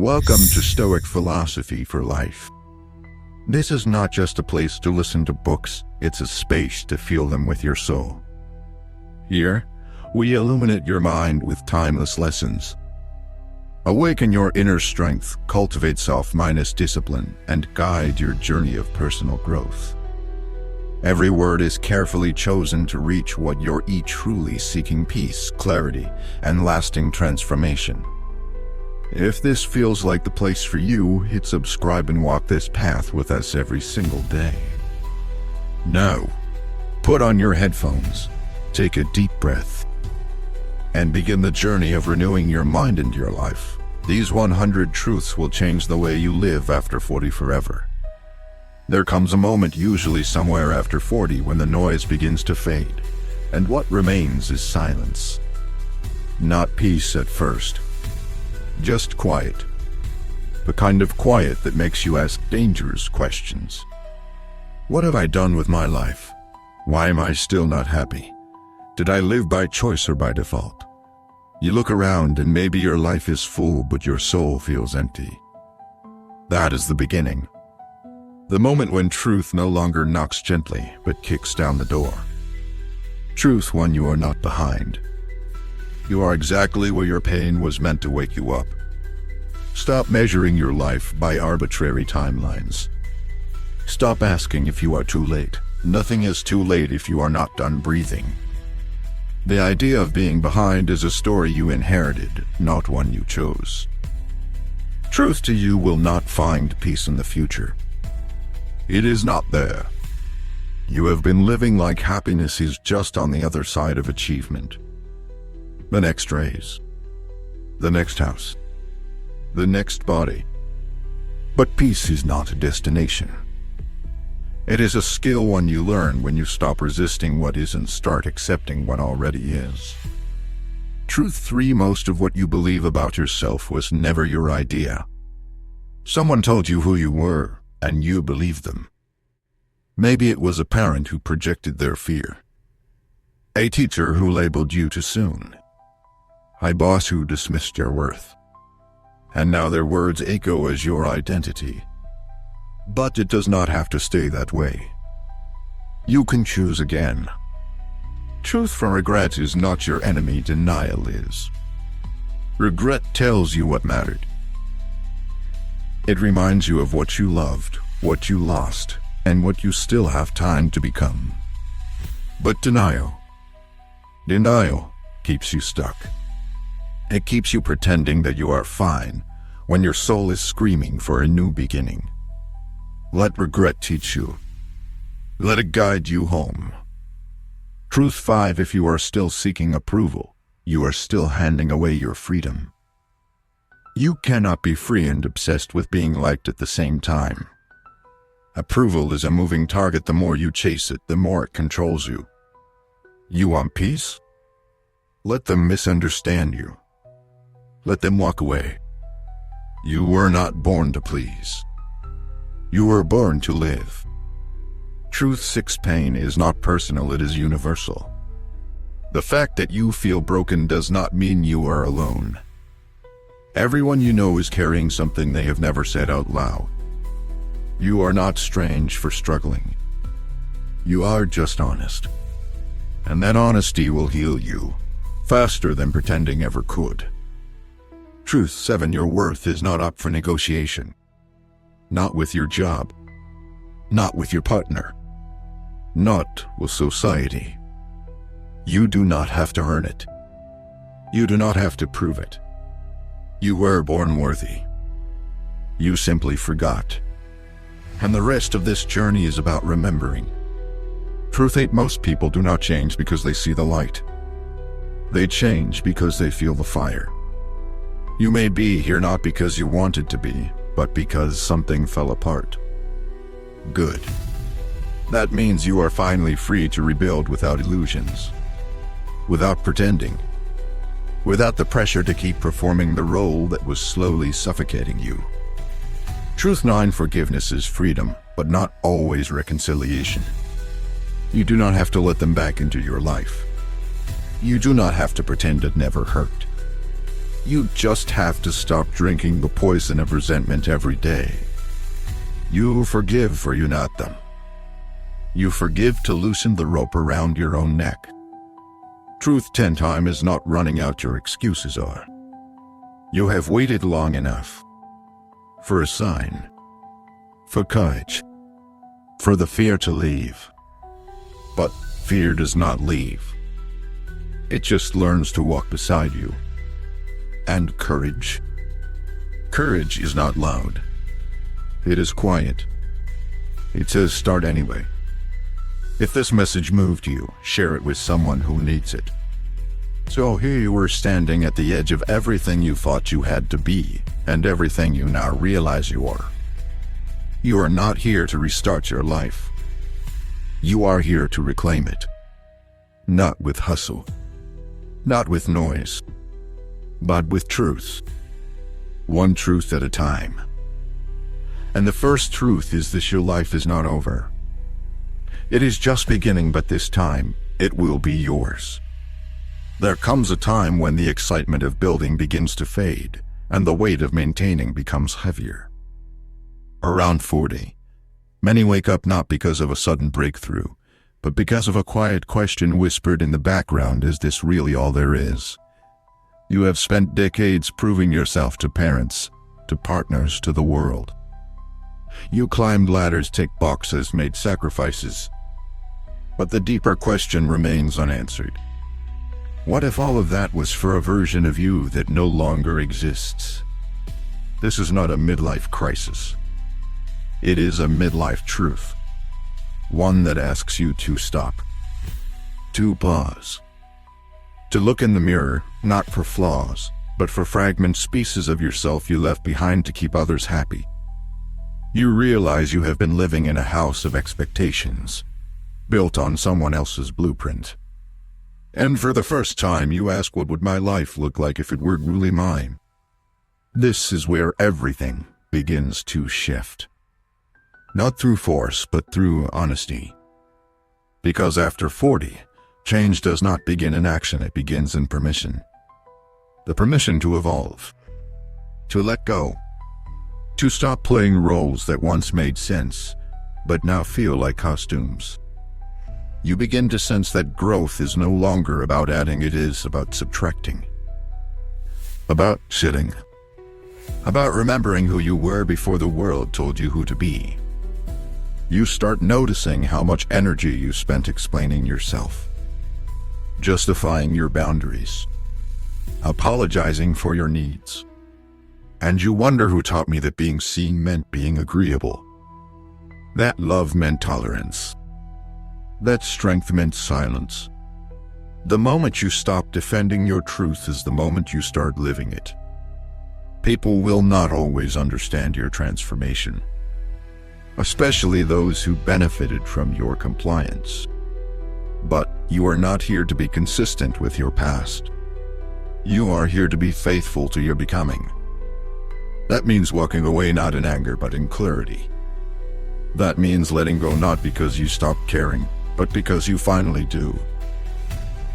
Welcome to Stoic Philosophy for Life. This is not just a place to listen to books, it's a space to feel them with your soul. Here, we illuminate your mind with timeless lessons. Awaken your inner strength, cultivate self-minded discipline, and guide your journey of personal growth. Every word is carefully chosen to reach what you're truly seeking: peace, clarity, and lasting transformation. If this feels like the place for you, hit subscribe and walk this path with us every single day. Now, put on your headphones, take a deep breath, and begin the journey of renewing your mind and your life. These 100 truths will change the way you live after 40 forever. There comes a moment, usually somewhere after 40, when the noise begins to fade, and what remains is silence. Not peace at first, just quiet. The kind of quiet that makes you ask dangerous questions. What have I done with my life? Why am I still not happy? Did I live by choice or by default? You look around and maybe your life is full, but your soul feels empty. That is the beginning. The moment when truth no longer knocks gently, but kicks down the door. Truth when you are not behind. You are exactly where your pain was meant to wake you up. Stop measuring your life by arbitrary timelines. Stop asking if you are too late. Nothing is too late if you are not done breathing. The idea of being behind is a story you inherited, not one you chose. Truth to you will not find peace in the future. It is not there. You have been living like happiness is just on the other side of achievement. The next raise, the next house, the next body. But peace is not a destination. It is a skill one you learn when you stop resisting what is and start accepting what already is. Truth 3: most of what you believe about yourself was never your idea. Someone told you who you were, and you believed them. Maybe it was a parent who projected their fear. A teacher who labeled you too soon. A boss who dismissed your worth. And now their words echo as your identity. But it does not have to stay that way. You can choose again. Truth from regret is not your enemy, denial is. Regret tells you what mattered. It reminds you of what you loved, what you lost, and what you still have time to become. But denial keeps you stuck. It keeps you pretending that you are fine when your soul is screaming for a new beginning. Let regret teach you. Let it guide you home. Truth 5: if you are still seeking approval, you are still handing away your freedom. You cannot be free and obsessed with being liked at the same time. Approval is a moving target. The more you chase it, the more it controls you. You want peace? Let them misunderstand you. Let them walk away. You were not born to please. You were born to live. Truth 6: pain is not personal, it is universal. The fact that you feel broken does not mean you are alone. Everyone you know is carrying something they have never said out loud. You are not strange for struggling. You are just honest. And that honesty will heal you faster than pretending ever could. Truth 7: your worth is not up for negotiation. Not with your job. Not with your partner. Not with society. You do not have to earn it. You do not have to prove it. You were born worthy. You simply forgot. And the rest of this journey is about remembering. Truth 8: most people do not change because they see the light. They change because they feel the fire. You may be here not because you wanted to be, but because something fell apart. Good. That means you are finally free to rebuild without illusions. Without pretending. Without the pressure to keep performing the role that was slowly suffocating you. Truth 9: forgiveness is freedom, but not always reconciliation. You do not have to let them back into your life. You do not have to pretend it never hurt. You just have to stop drinking the poison of resentment every day. You forgive for you not them. You forgive to loosen the rope around your own neck. Truth 10 times is not running out, your excuses are. You have waited long enough. For a sign. For courage. For the fear to leave. But fear does not leave. It just learns to walk beside you. And courage? Courage is not loud. It is quiet. It says start anyway. If this message moved you, share it with someone who needs it. So here you were standing at the edge of everything you thought you had to be, and everything you now realize you are. You are not here to restart your life. You are here to reclaim it. Not with hustle. Not with noise. But with truth. One truth at a time. And the first truth is this: your life is not over. It is just beginning, but this time, it will be yours. There comes a time when the excitement of building begins to fade, and the weight of maintaining becomes heavier. Around 40, many wake up not because of a sudden breakthrough, but because of a quiet question whispered in the background: is this really all there is? You have spent decades proving yourself to parents, to partners, to the world. You climbed ladders, ticked boxes, made sacrifices. But the deeper question remains unanswered. What if all of that was for a version of you that no longer exists? This is not a midlife crisis. It is a midlife truth. One that asks you to stop. To pause. To look in the mirror, not for flaws, but for fragments, pieces of yourself you left behind to keep others happy. You realize you have been living in a house of expectations, built on someone else's blueprint. And for the first time you ask, what would my life look like if it were really mine? This is where everything begins to shift. Not through force, but through honesty. Because after 40, change does not begin in action, it begins in permission. The permission to evolve. To let go. To stop playing roles that once made sense, but now feel like costumes. You begin to sense that growth is no longer about adding, it is about subtracting. About sitting. About remembering who you were before the world told you who to be. You start noticing how much energy you spent explaining yourself, justifying your boundaries, apologizing for your needs. And you wonder who taught me that being seen meant being agreeable. That love meant tolerance. That strength meant silence. The moment you stop defending your truth is the moment you start living it. People will not always understand your transformation, especially those who benefited from your compliance. But you are not here to be consistent with your past. You are here to be faithful to your becoming. That means walking away not in anger but in clarity. That means letting go not because you stopped caring, but because you finally do.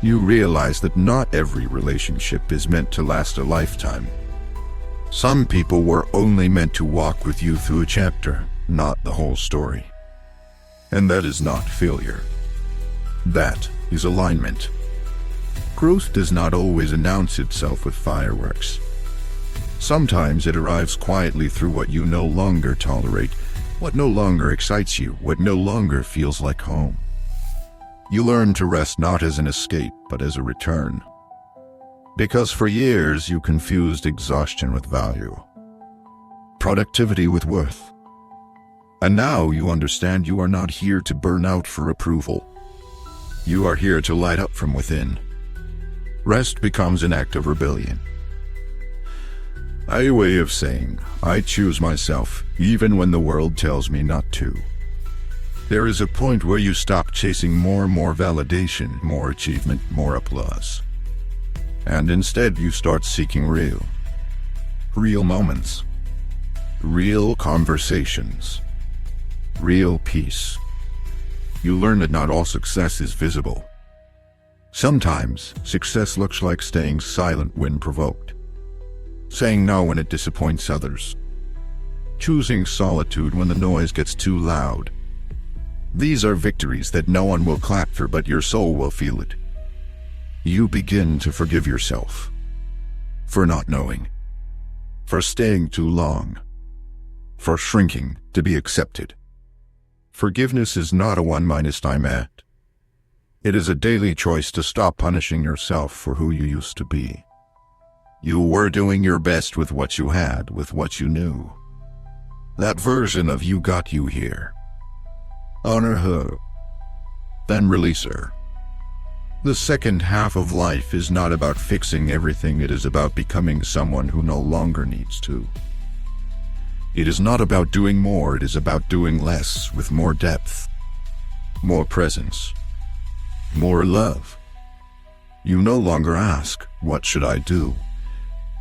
You realize that not every relationship is meant to last a lifetime. Some people were only meant to walk with you through a chapter, not the whole story. And that is not failure. That is alignment. Growth does not always announce itself with fireworks. Sometimes it arrives quietly through what you no longer tolerate, what no longer excites you, what no longer feels like home. You learn to rest not as an escape, but as a return. Because for years you confused exhaustion with value, productivity with worth. And now you understand you are not here to burn out for approval. You are here to light up from within. Rest becomes an act of rebellion. A way of saying, I choose myself, even when the world tells me not to. There is a point where you stop chasing more and more validation, more achievement, more applause. And instead you start seeking real moments, real conversations, real peace. You learn that not all success is visible. Sometimes success looks like staying silent when provoked. saying no when it disappoints others, choosing solitude when the noise gets too loud. These are victories that no one will clap for, but your soul will feel it. You begin to forgive yourself for not knowing, for staying too long, for shrinking to be accepted. Forgiveness is not a one-time act. It is a daily choice to stop punishing yourself for who you used to be. You were doing your best with what you had, with what you knew. That version of you got you here. Honor her, then release her. The second half of life is not about fixing everything, it is about becoming someone who no longer needs to. It is not about doing more, it is about doing less with more depth, more presence, more love. You no longer ask, "What should I do?"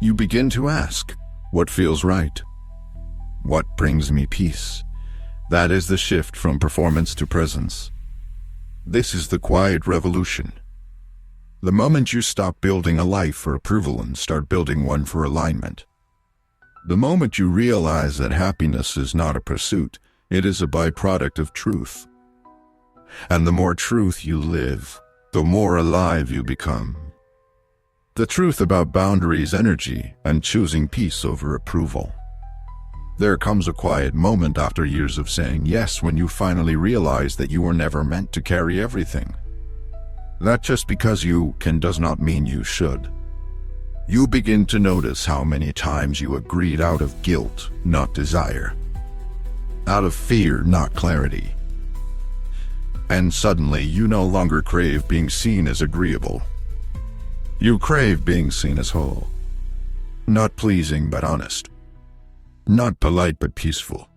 You begin to ask, "What feels right? What brings me peace?" That is the shift from performance to presence. This is the quiet revolution. The moment you stop building a life for approval and start building one for alignment. The moment you realize that happiness is not a pursuit, it is a byproduct of truth. And the more truth you live, the more alive you become. The truth about boundaries, energy, and choosing peace over approval. There comes a quiet moment after years of saying yes when you finally realize that you were never meant to carry everything. That just because you can does not mean you should. You begin to notice how many times you agreed out of guilt, not desire. Out of fear, not clarity. And suddenly you no longer crave being seen as agreeable. You crave being seen as whole. Not pleasing but honest. Not polite but peaceful.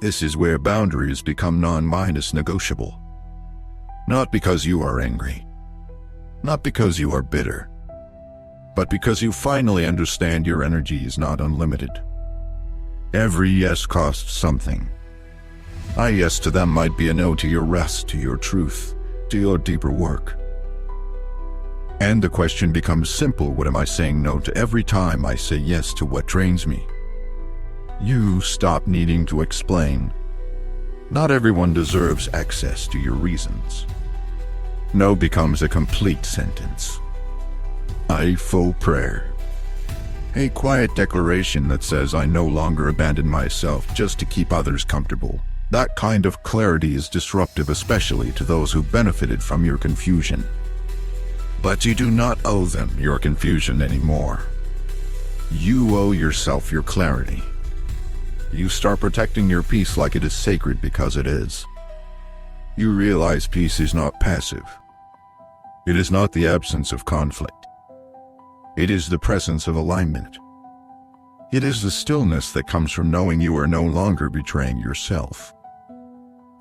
This is where boundaries become non-negotiable. Not because you are angry. Not because you are bitter. But because you finally understand your energy is not unlimited. Every yes costs something. A yes to them might be a no to your rest, to your truth, to your deeper work. And the question becomes simple: what am I saying no to every time I say yes to what drains me? You stop needing to explain. Not everyone deserves access to your reasons. No becomes a complete sentence. A full prayer. A quiet declaration that says, I no longer abandon myself just to keep others comfortable. That kind of clarity is disruptive, especially to those who benefited from your confusion. But you do not owe them your confusion anymore. You owe yourself your clarity. You start protecting your peace like it is sacred, because it is. You realize peace is not passive. It is not the absence of conflict. It is the presence of alignment. It is the stillness that comes from knowing you are no longer betraying yourself.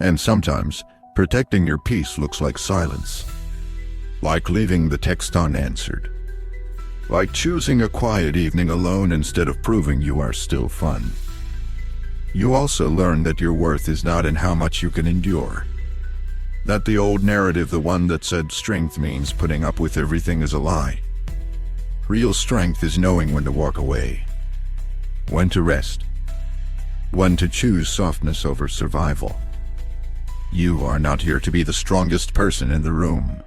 And sometimes, protecting your peace looks like silence. Like leaving the text unanswered. Like choosing a quiet evening alone instead of proving you are still fun. You also learn that your worth is not in how much you can endure. That the old narrative, the one that said strength means putting up with everything, is a lie. Real strength is knowing when to walk away, when to rest, when to choose softness over survival. You are not here to be the strongest person in the room.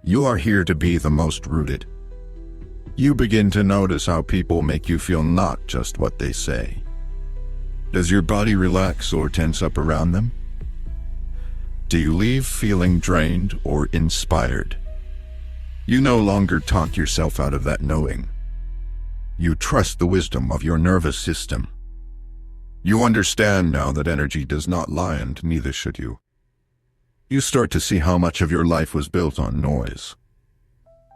You are here to be the most rooted. You begin to notice how people make you feel, not just what they say. Does your body relax or tense up around them? Do you leave feeling drained or inspired? You no longer talk yourself out of that knowing. You trust the wisdom of your nervous system. You understand now that energy does not lie, and neither should you. You start to see how much of your life was built on noise.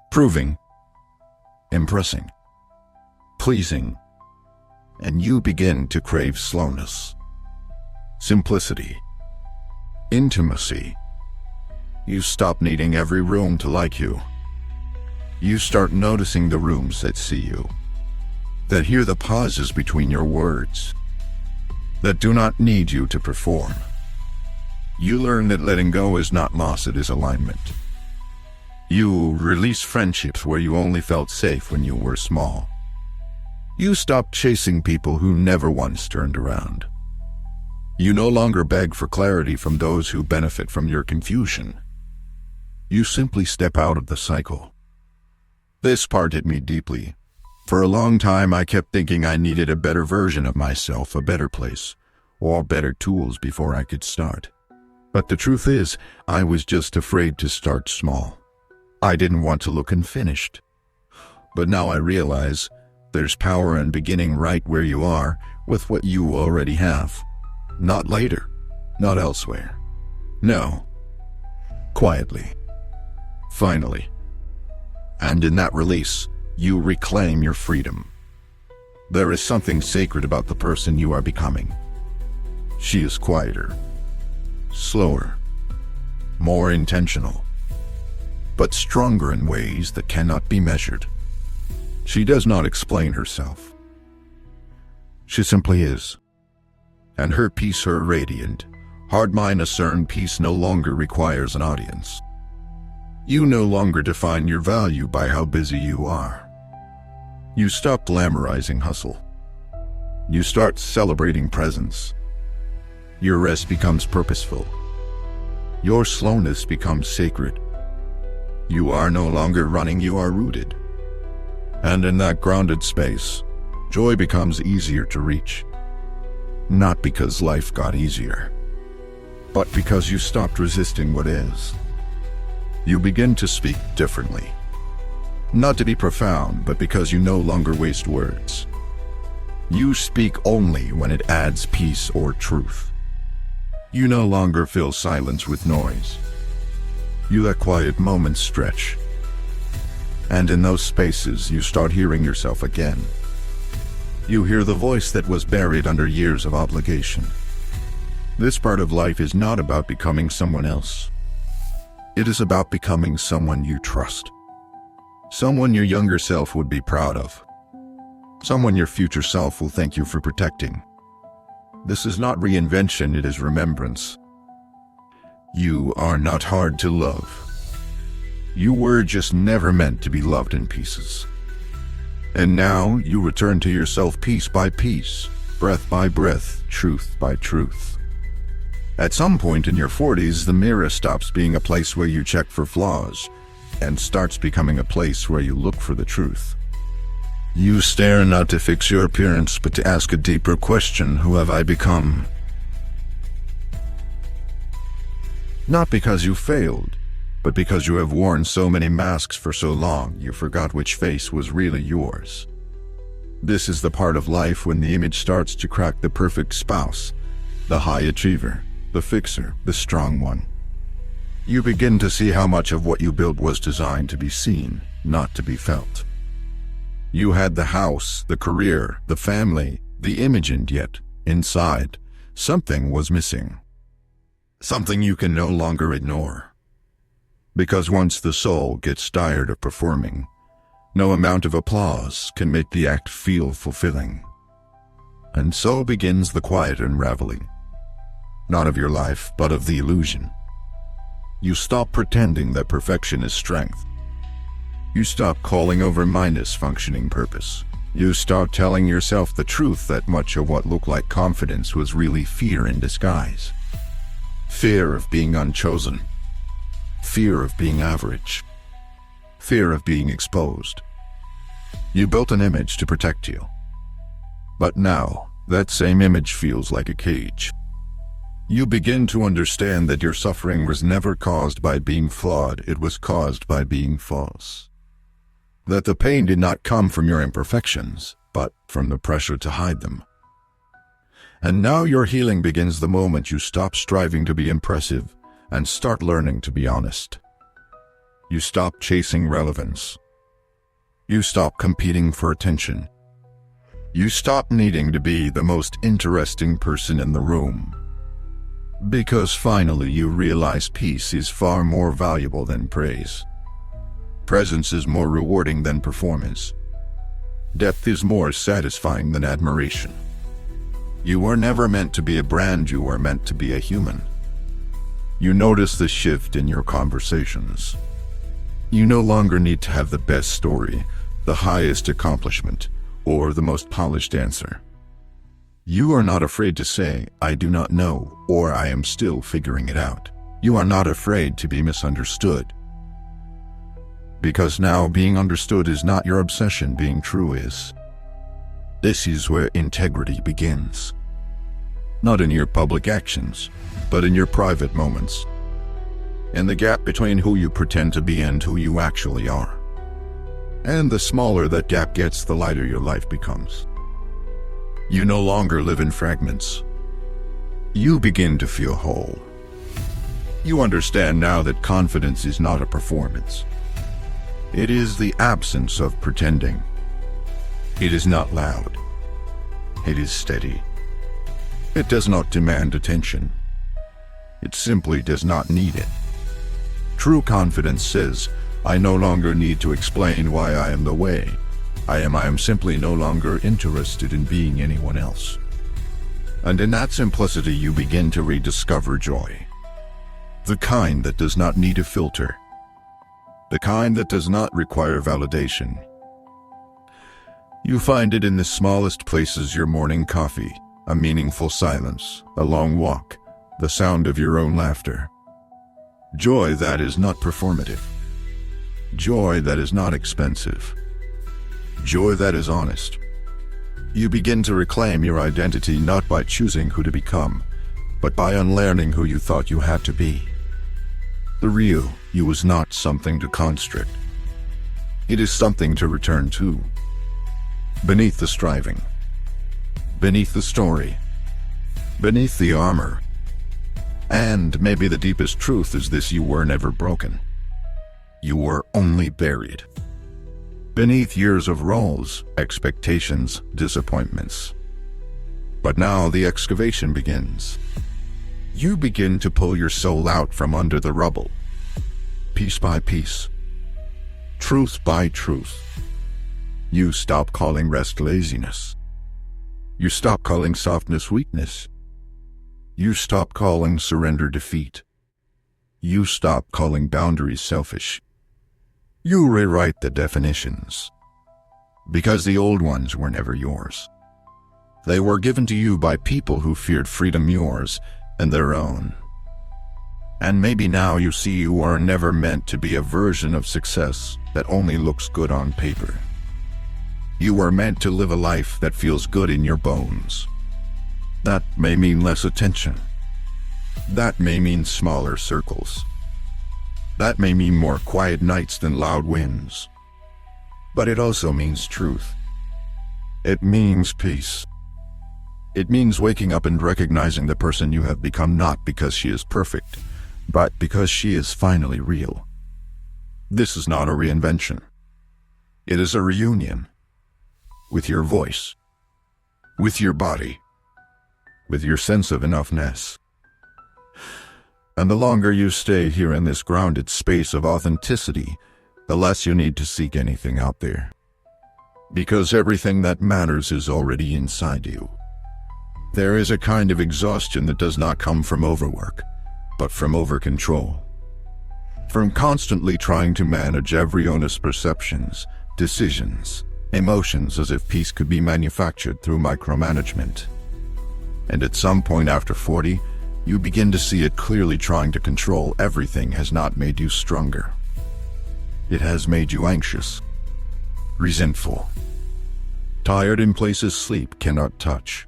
Proving, impressing, pleasing, and you begin to crave slowness, simplicity, intimacy. You stop needing every room to like you. You start noticing the rooms that see you, that hear the pauses between your words, that do not need you to perform. You learn that letting go is not loss, it is alignment. You release friendships where you only felt safe when you were small. You stop chasing people who never once turned around. You no longer beg for clarity from those who benefit from your confusion. You simply step out of the cycle. This part hit me deeply. For a long time, I kept thinking I needed a better version of myself, a better place, or better tools before I could start. But the truth is, I was just afraid to start small. I didn't want to look unfinished. But now I realize there's power in beginning right where you are with what you already have. Not later, not elsewhere. No. Quietly. Finally. And in that release, you reclaim your freedom. There is something sacred about the person you are becoming. She is quieter, slower, more intentional, but stronger in ways that cannot be measured. She does not explain herself. She simply is. And her peace, her radiant, hard-mind-ascerned peace no longer requires an audience. You no longer define your value by how busy you are. You stop glamorizing hustle. You start celebrating presence. Your rest becomes purposeful. Your slowness becomes sacred. You are no longer running, you are rooted. And in that grounded space, joy becomes easier to reach. Not because life got easier, but because you stopped resisting what is. You begin to speak differently. Not to be profound, but because you no longer waste words. You speak only when it adds peace or truth. You no longer fill silence with noise. You let quiet moments stretch. And in those spaces, you start hearing yourself again. You hear the voice that was buried under years of obligation. This part of life is not about becoming someone else. It is about becoming someone you trust. Someone your younger self would be proud of. Someone your future self will thank you for protecting. This is not reinvention, it is remembrance. You are not hard to love. You were just never meant to be loved in pieces. And now you return to yourself piece by piece, breath by breath, truth by truth. At some point in your 40s, the mirror stops being a place where you check for flaws and starts becoming a place where you look for the truth. You stare not to fix your appearance, but to ask a deeper question: who have I become? Not because you failed, but because you have worn so many masks for so long, you forgot which face was really yours. This is the part of life when the image starts to crack: the perfect spouse, the high achiever, the fixer, the strong one. You begin to see how much of what you built was designed to be seen, not to be felt. You had the house, the career, the family, the image, and yet, inside, something was missing. Something you can no longer ignore. Because once the soul gets tired of performing, no amount of applause can make the act feel fulfilling. And so begins the quiet unraveling. Not of your life, but of the illusion. You stop pretending that perfection is strength. You stop calling over-mindedness functioning purpose. You start telling yourself the truth that much of what looked like confidence was really fear in disguise. Fear of being unchosen. Fear of being average. Fear of being exposed. You built an image to protect you. But now, that same image feels like a cage. You begin to understand that your suffering was never caused by being flawed, it was caused by being false. That the pain did not come from your imperfections, but from the pressure to hide them. And now your healing begins the moment you stop striving to be impressive and start learning to be honest. You stop chasing relevance. You stop competing for attention. You stop needing to be the most interesting person in the room. Because finally you realize peace is far more valuable than praise. Presence is more rewarding than performance. Depth is more satisfying than admiration. You were never meant to be a brand, you were meant to be a human. You notice the shift in your conversations. You no longer need to have the best story, the highest accomplishment, or the most polished answer. You are not afraid to say, "I do not know," or "I am still figuring it out." You are not afraid to be misunderstood. Because now being understood is not your obsession, being true is. This is where integrity begins. Not in your public actions, but in your private moments. In the gap between who you pretend to be and who you actually are. And the smaller that gap gets, the lighter your life becomes. You no longer live in fragments. You begin to feel whole. You understand now that confidence is not a performance. It is the absence of pretending. It is not loud. It is steady. It does not demand attention. It simply does not need it. True confidence says, "I no longer need to explain why I am the way I am simply no longer interested in being anyone else." And in that simplicity you begin to rediscover joy. The kind that does not need a filter. The kind that does not require validation. You find it in the smallest places: your morning coffee, a meaningful silence, a long walk, the sound of your own laughter. Joy that is not performative. Joy that is not expensive. Joy that is honest. You begin to reclaim your identity not by choosing who to become, but by unlearning who you thought you had to be. The real you is not something to constrict. It is something to return to. Beneath the striving. Beneath the story. Beneath the armor. And maybe the deepest truth is this: you were never broken. You were only buried. Beneath years of roles, expectations, disappointments. But now the excavation begins. You begin to pull your soul out from under the rubble. Piece by piece. Truth by truth. You stop calling rest laziness. You stop calling softness weakness. You stop calling surrender defeat. You stop calling boundaries selfish. You rewrite the definitions. Because the old ones were never yours. They were given to you by people who feared freedom, yours and their own. And maybe now you see you are never meant to be a version of success that only looks good on paper. You were meant to live a life that feels good in your bones. That may mean less attention. That may mean smaller circles. That may mean more quiet nights than loud winds. But it also means truth. It means peace. It means waking up and recognizing the person you have become, not because she is perfect, but because she is finally real. This is not a reinvention. It is a reunion. With your voice. With your body. With your sense of enoughness. And the longer you stay here in this grounded space of authenticity, the less you need to seek anything out there. Because everything that matters is already inside you. There is a kind of exhaustion that does not come from overwork, but from over-control. From constantly trying to manage every honest perceptions, decisions, emotions as if peace could be manufactured through micromanagement. And at some point after 40, you begin to see it clearly. Trying to control everything has not made you stronger. It has made you anxious, resentful, tired in places sleep cannot touch.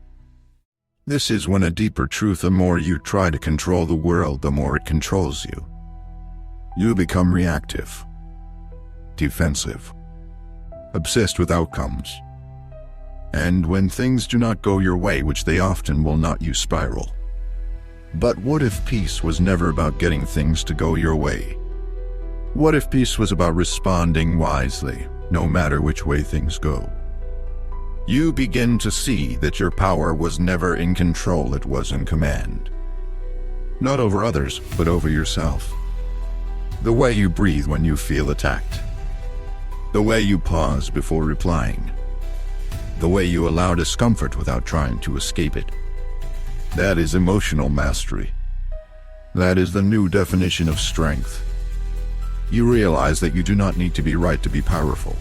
This is when a deeper truth: the more you try to control the world, the more it controls you. You become reactive, defensive, obsessed with outcomes. And when things do not go your way, which they often will not, you spiral. But what if peace was never about getting things to go your way? What if peace was about responding wisely, no matter which way things go? You begin to see that your power was never in control, it was in command. Not over others, but over yourself. The way you breathe when you feel attacked. The way you pause before replying. The way you allow discomfort without trying to escape it. That is emotional mastery. That is the new definition of strength. You realize that you do not need to be right to be powerful.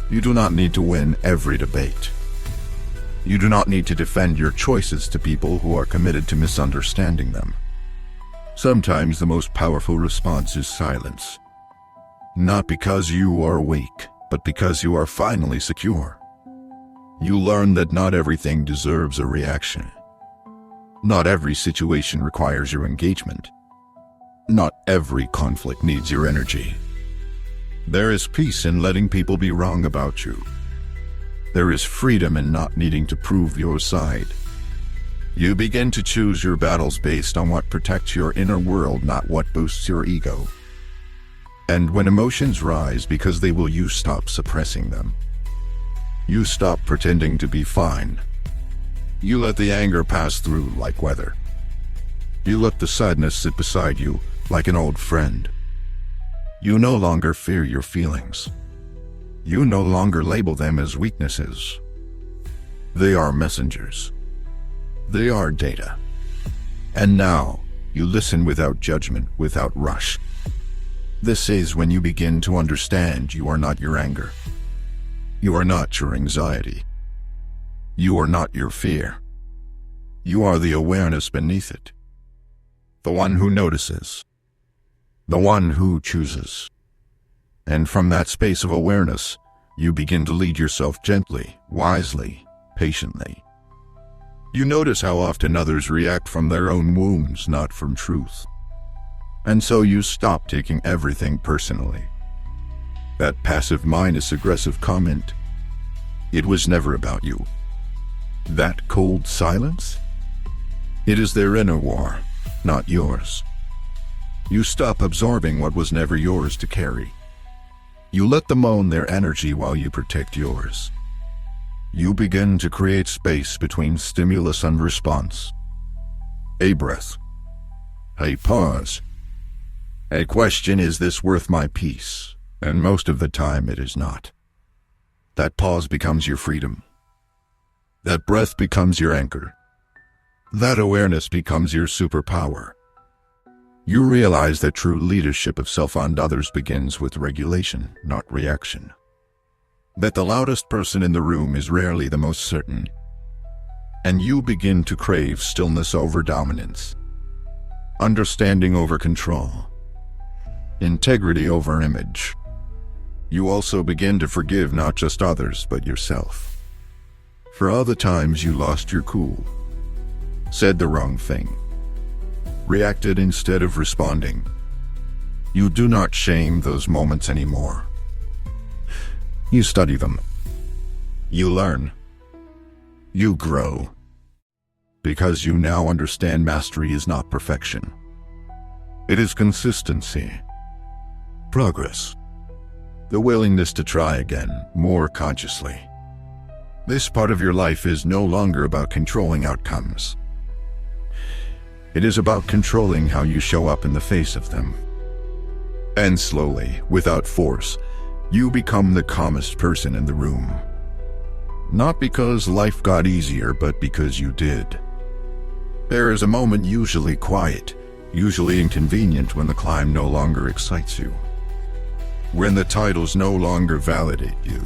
You do not need to win every debate. You do not need to defend your choices to people who are committed to misunderstanding them. Sometimes the most powerful response is silence. Not because you are weak, but because you are finally secure. You learn that not everything deserves a reaction. Not every situation requires your engagement. Not every conflict needs your energy. There is peace in letting people be wrong about you. There is freedom in not needing to prove your side. You begin to choose your battles based on what protects your inner world, not what boosts your ego. And when emotions rise because they will, you stop suppressing them. You stop pretending to be fine. You let the anger pass through like weather. You let the sadness sit beside you like an old friend. You no longer fear your feelings. You no longer label them as weaknesses. They are messengers. They are data. And now, you listen without judgment, without rush. This is when you begin to understand you are not your anger. You are not your anxiety. You are not your fear. You are the awareness beneath it. The one who notices. The one who chooses. And from that space of awareness, you begin to lead yourself gently, wisely, patiently. You notice how often others react from their own wounds, not from truth. And so you stop taking everything personally. That passive minus aggressive comment, it was never about you. That cold silence, it is their inner war, not yours. You stop absorbing what was never yours to carry. You let them own their energy while you protect yours. You begin to create space between stimulus and response. A breath. A pause. A question, is this worth my peace? And most of the time it is not. That pause becomes your freedom. That breath becomes your anchor. That awareness becomes your superpower. You realize that true leadership of self and others begins with regulation, not reaction. That the loudest person in the room is rarely the most certain. And you begin to crave stillness over dominance, understanding over control, integrity over image. You also begin to forgive not just others, but yourself. For all the times you lost your cool, said the wrong thing, reacted instead of responding. You do not shame those moments anymore. You study them. You learn. You grow. Because you now understand mastery is not perfection. It is consistency. Progress. The willingness to try again, more consciously. This part of your life is no longer about controlling outcomes. It is about controlling how you show up in the face of them. And slowly, without force, you become the calmest person in the room. Not because life got easier, but because you did. There is a moment, usually quiet, usually inconvenient, when the climb no longer excites you. When the titles no longer validate you.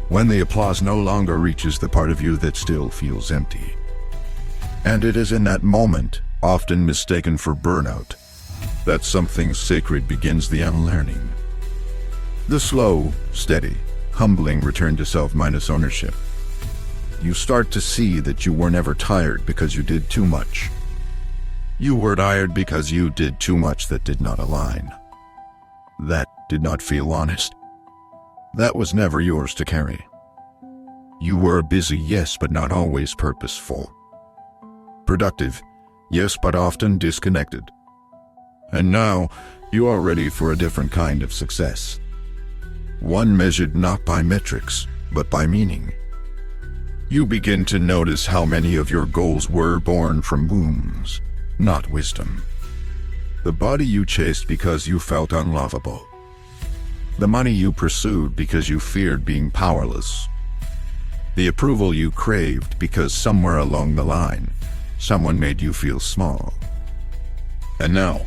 When the applause no longer reaches the part of you that still feels empty. And it is in that moment, often mistaken for burnout, that something sacred begins the unlearning. The slow, steady, humbling return to self minus ownership. You start to see that you were never tired because you did too much. You were tired because you did too much that did not align. That did not feel honest. That was never yours to carry. You were busy, yes, but not always purposeful. Productive, yes, but often disconnected. And now, you are ready for a different kind of success. One measured not by metrics, but by meaning. You begin to notice how many of your goals were born from wounds, not wisdom. The body you chased because you felt unlovable. The money you pursued because you feared being powerless. The approval you craved because somewhere along the line, someone made you feel small. And now,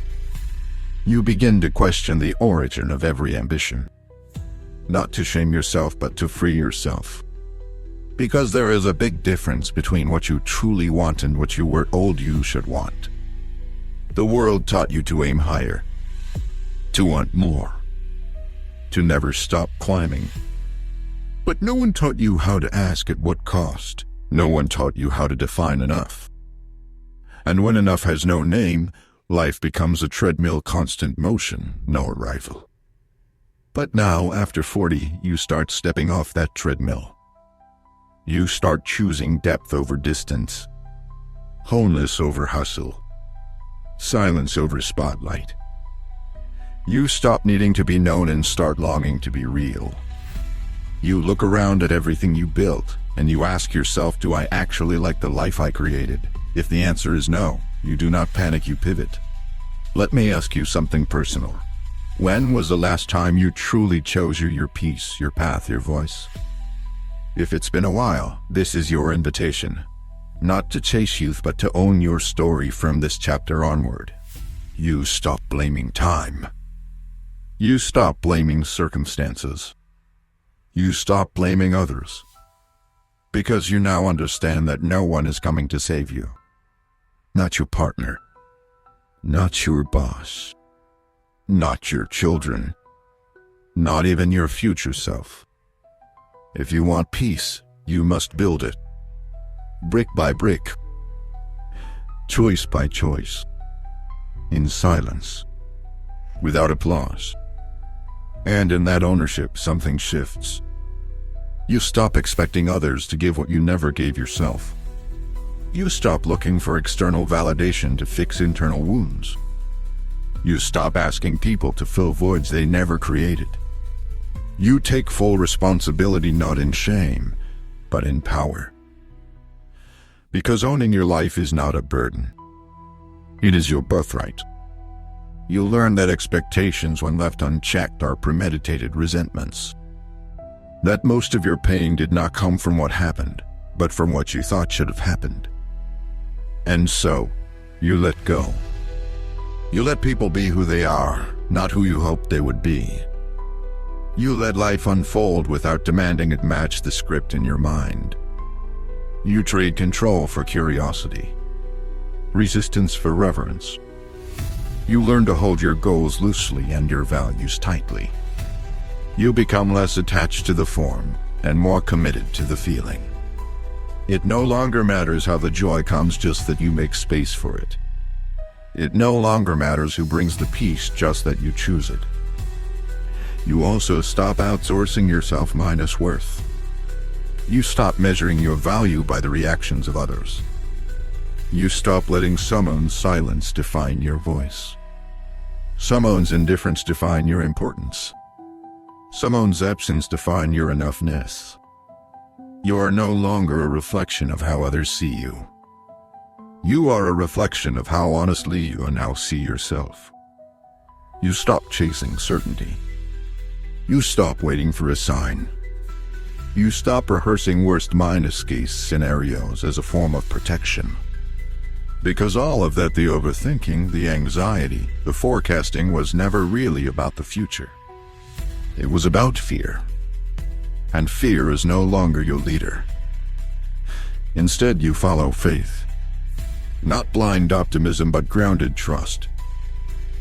you begin to question the origin of every ambition. not to shame yourself, but to free yourself. Because there is a big difference between what you truly want and what you were told you should want. The world taught you to aim higher, to want more, to never stop climbing. But no one taught you how to ask at what cost. No one taught you how to define enough. And when enough has no name, life becomes a treadmill, constant motion, no arrival. But now, after 40, you start stepping off that treadmill. You start choosing depth over distance, wholeness over hustle, silence over spotlight. You stop needing to be known and start longing to be real. You look around at everything you built, and you ask yourself, do I actually like the life I created? If the answer is no, you do not panic, you pivot. Let me ask you something personal. When was the last time you truly chose your peace, your path, your voice? If it's been a while, this is your invitation. Not to chase youth, but to own your story from this chapter onward. You stop blaming time. You stop blaming circumstances. You stop blaming others. Because you now understand that no one is coming to save you. Not your partner. Not your boss. Not your children. Not even your future self. If you want peace, you must build it. Brick by brick. Choice by choice. In silence. Without applause. And in that ownership, something shifts. You stop expecting others to give what you never gave yourself. You stop looking for external validation to fix internal wounds. You stop asking people to fill voids they never created. You take full responsibility, not in shame, but in power. Because owning your life is not a burden. It is your birthright. You learn that expectations, when left unchecked, are premeditated resentments. That most of your pain did not come from what happened, but from what you thought should have happened. And so, you let go. You let people be who they are, not who you hoped they would be. You let life unfold without demanding it match the script in your mind. You trade control for curiosity, resistance for reverence. You learn to hold your goals loosely and your values tightly. You become less attached to the form and more committed to the feeling. It no longer matters how the joy comes, just that you make space for it. It no longer matters who brings the peace, just that you choose it. You also stop outsourcing your self-minus worth. You stop measuring your value by the reactions of others. You stop letting someone's silence define your voice. Someone's indifference define your importance. Someone's absence define your enoughness. You are no longer a reflection of how others see you. You are a reflection of how honestly you now see yourself. You stop chasing certainty. You stop waiting for a sign. You stop rehearsing worst-case scenarios as a form of protection. Because all of that, the overthinking, the anxiety, the forecasting, was never really about the future. It was about fear. And fear is no longer your leader. Instead, you follow faith. Not blind optimism, but grounded trust.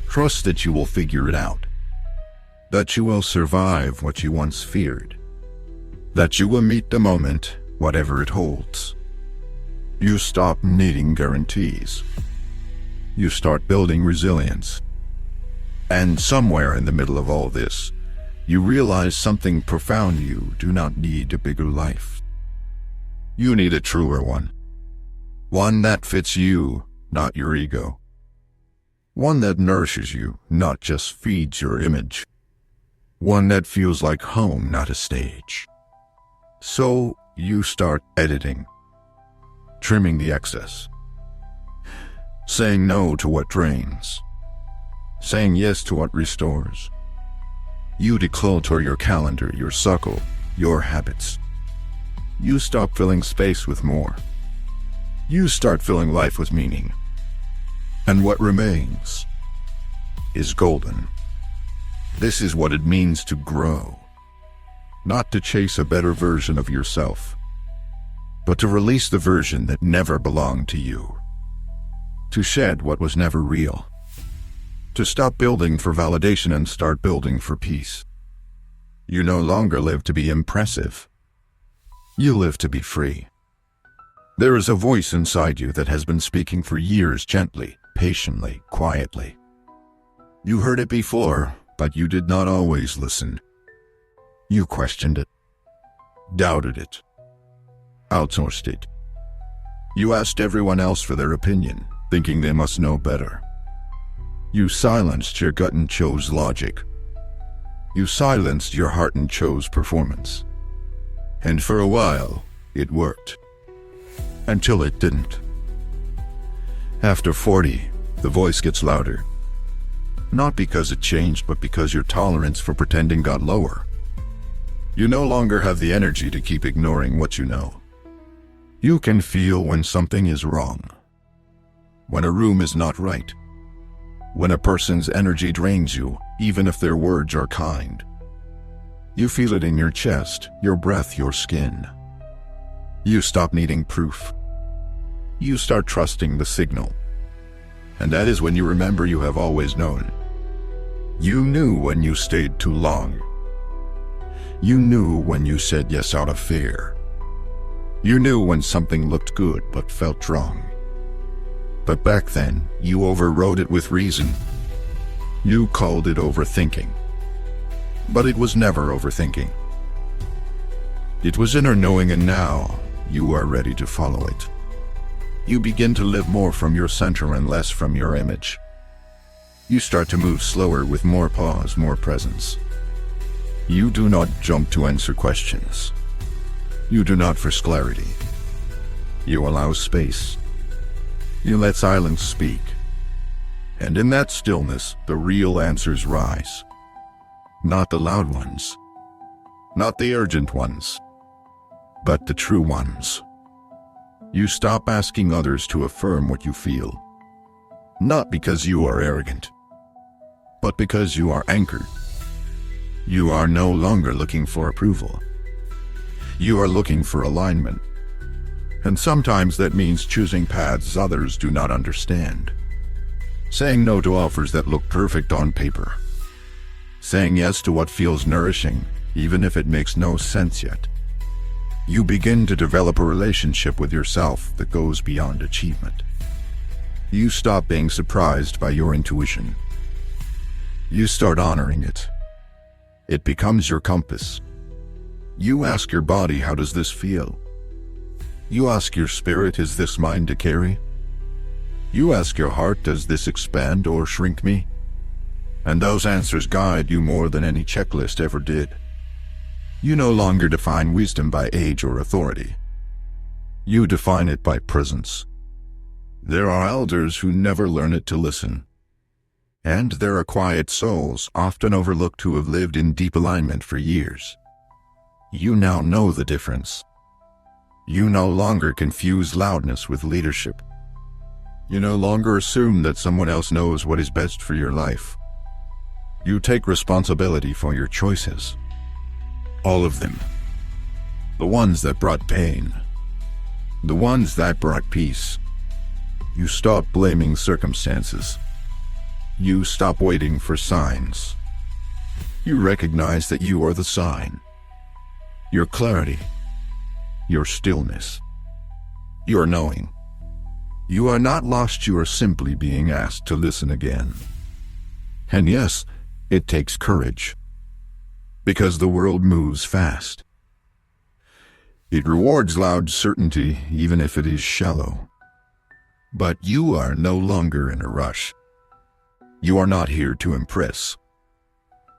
Trust that you will figure it out. That you will survive what you once feared. That you will meet the moment, whatever it holds. You stop needing guarantees. You start building resilience. And somewhere in the middle of all this, you realize something profound. You do not need a bigger life. You need a truer one. One that fits you, not your ego. One that nourishes you, not just feeds your image. One that feels like home, not a stage. So you start editing, trimming the excess, saying no to what drains, saying yes to what restores. You declutter your calendar, your cycle, your habits. You stop filling space with more. You start filling life with meaning. And what remains is golden. This is what it means to grow. not to chase a better version of yourself, but to release the version that never belonged to you, to shed what was never real, to stop building for validation and start building for peace. You no longer live to be impressive. You live to be free. There is a voice inside you that has been speaking for years, gently, patiently, quietly. You heard it before, but you did not always listen. You questioned it, doubted it, outsourced it. You asked everyone else for their opinion, thinking they must know better. You silenced your gut and chose logic. You silenced your heart and chose performance. And for a while, it worked. Until it didn't. After 40, the voice gets louder. Not because it changed, but because your tolerance for pretending got lower. You no longer have the energy to keep ignoring what you know. You can feel when something is wrong, when a room is not right, when a person's energy drains you, even if their words are kind. You feel it in your chest, your breath, your skin. You stop needing proof. You start trusting the signal. And that is when you remember you have always known. You knew when you stayed too long. You knew when you said yes out of fear. You knew when something looked good but felt wrong. But back then, you overrode it with reason. You called it overthinking. But it was never overthinking. It was inner knowing, and now you are ready to follow it. You begin to live more from your center and less from your image. You start to move slower with more pause, more presence. You do not jump to answer questions. You do not force clarity. You allow space. You let silence speak. And in that stillness, the real answers rise. Not the loud ones. Not the urgent ones. But the true ones. You stop asking others to affirm what you feel. Not because you are arrogant, but because you are anchored. You are no longer looking for approval. You are looking for alignment. And sometimes that means choosing paths others do not understand. Saying no to offers that look perfect on paper. Saying yes to what feels nourishing, even if it makes no sense yet. You begin to develop a relationship with yourself that goes beyond achievement. You stop being surprised by your intuition. You start honoring it. It becomes your compass. You ask your body, how does this feel? You ask your spirit, is this mine to carry? You ask your heart, does this expand or shrink me? And those answers guide you more than any checklist ever did. You no longer define wisdom by age or authority. You define it by presence. There are elders who never learn it to listen. And there are quiet souls, often overlooked, who have lived in deep alignment for years. You now know the difference. You no longer confuse loudness with leadership. You no longer assume that someone else knows what is best for your life. You take responsibility for your choices. All of them. The ones that brought pain. The ones that brought peace. You stop blaming circumstances. You stop waiting for signs. You recognize that you are the sign. Your clarity. Your stillness. Your knowing. You are not lost, you are simply being asked to listen again. And yes, it takes courage. Because the world moves fast. It rewards loud certainty, even if it is shallow. But you are no longer in a rush. You are not here to impress.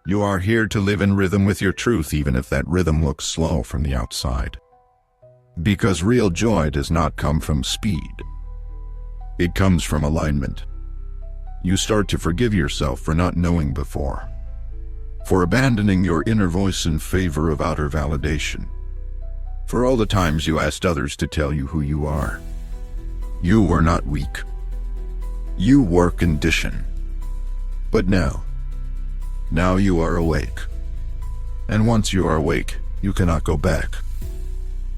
You are here to live in rhythm with your truth, even if that rhythm looks slow from the outside. Because real joy does not come from speed. It comes from alignment. You start to forgive yourself for not knowing before. For abandoning your inner voice in favor of outer validation. For all the times you asked others to tell you who you are. You were not weak. You were conditioned. But now you are awake. And once you are awake, you cannot go back.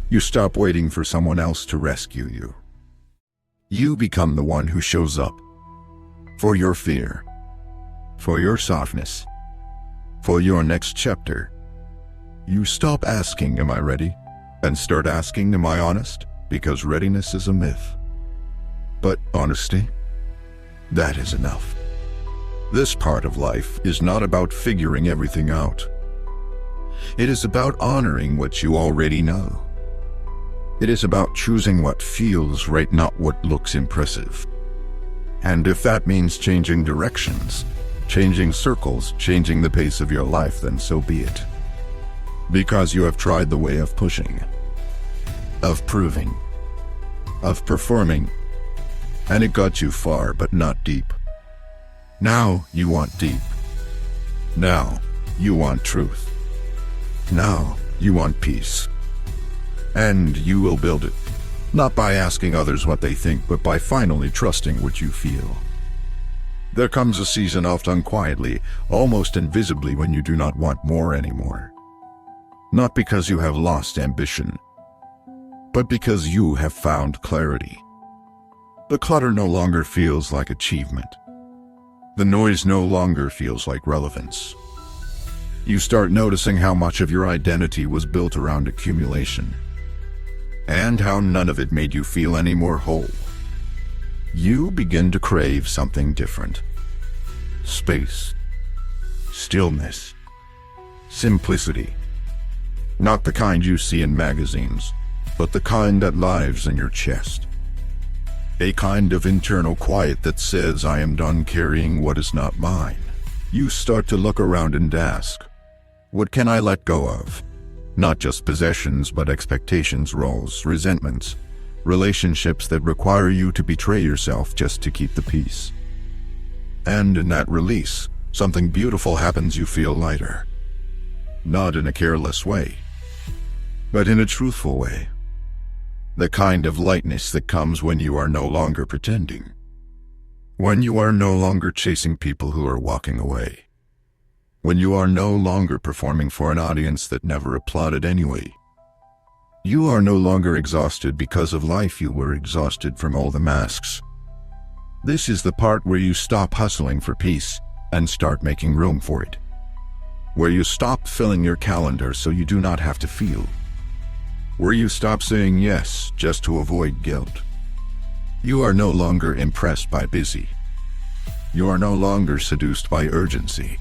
You stop waiting for someone else to rescue you. You become the one who shows up. For your fear. For your softness. For your next chapter. You stop asking, am I ready? And start asking, am I honest? Because readiness is a myth. But honesty? That is enough. This part of life is not about figuring everything out. It is about honoring what you already know. It is about choosing what feels right, not what looks impressive. And if that means changing directions, changing circles, changing the pace of your life, then so be it. Because you have tried the way of pushing, of proving, of performing, and it got you far but not deep. Now you want deep. Now you want truth. Now you want peace. And you will build it, not by asking others what they think, but by finally trusting what you feel. There comes a season, often quietly, almost invisibly, when you do not want more anymore. Not because you have lost ambition, but because you have found clarity. The clutter no longer feels like achievement. The noise no longer feels like relevance. You start noticing how much of your identity was built around accumulation, and how none of it made you feel any more whole. You begin to crave something different. Space. Stillness. Simplicity. Not the kind you see in magazines, but the kind that lives in your chest. A kind of internal quiet that says, I am done carrying what is not mine. You start to look around and ask, what can I let go of? Not just possessions, but expectations, roles, resentments, relationships that require you to betray yourself just to keep the peace. And in that release, something beautiful happens. You feel lighter. Not in a careless way, but in a truthful way. The kind of lightness that comes when you are no longer pretending. When you are no longer chasing people who are walking away. When you are no longer performing for an audience that never applauded anyway. You are no longer exhausted because of life. You were exhausted from all the masks. This is the part where you stop hustling for peace and start making room for it. Where you stop filling your calendar so you do not have to feel. Where you stop saying yes just to avoid guilt. You are no longer impressed by busy. You are no longer seduced by urgency.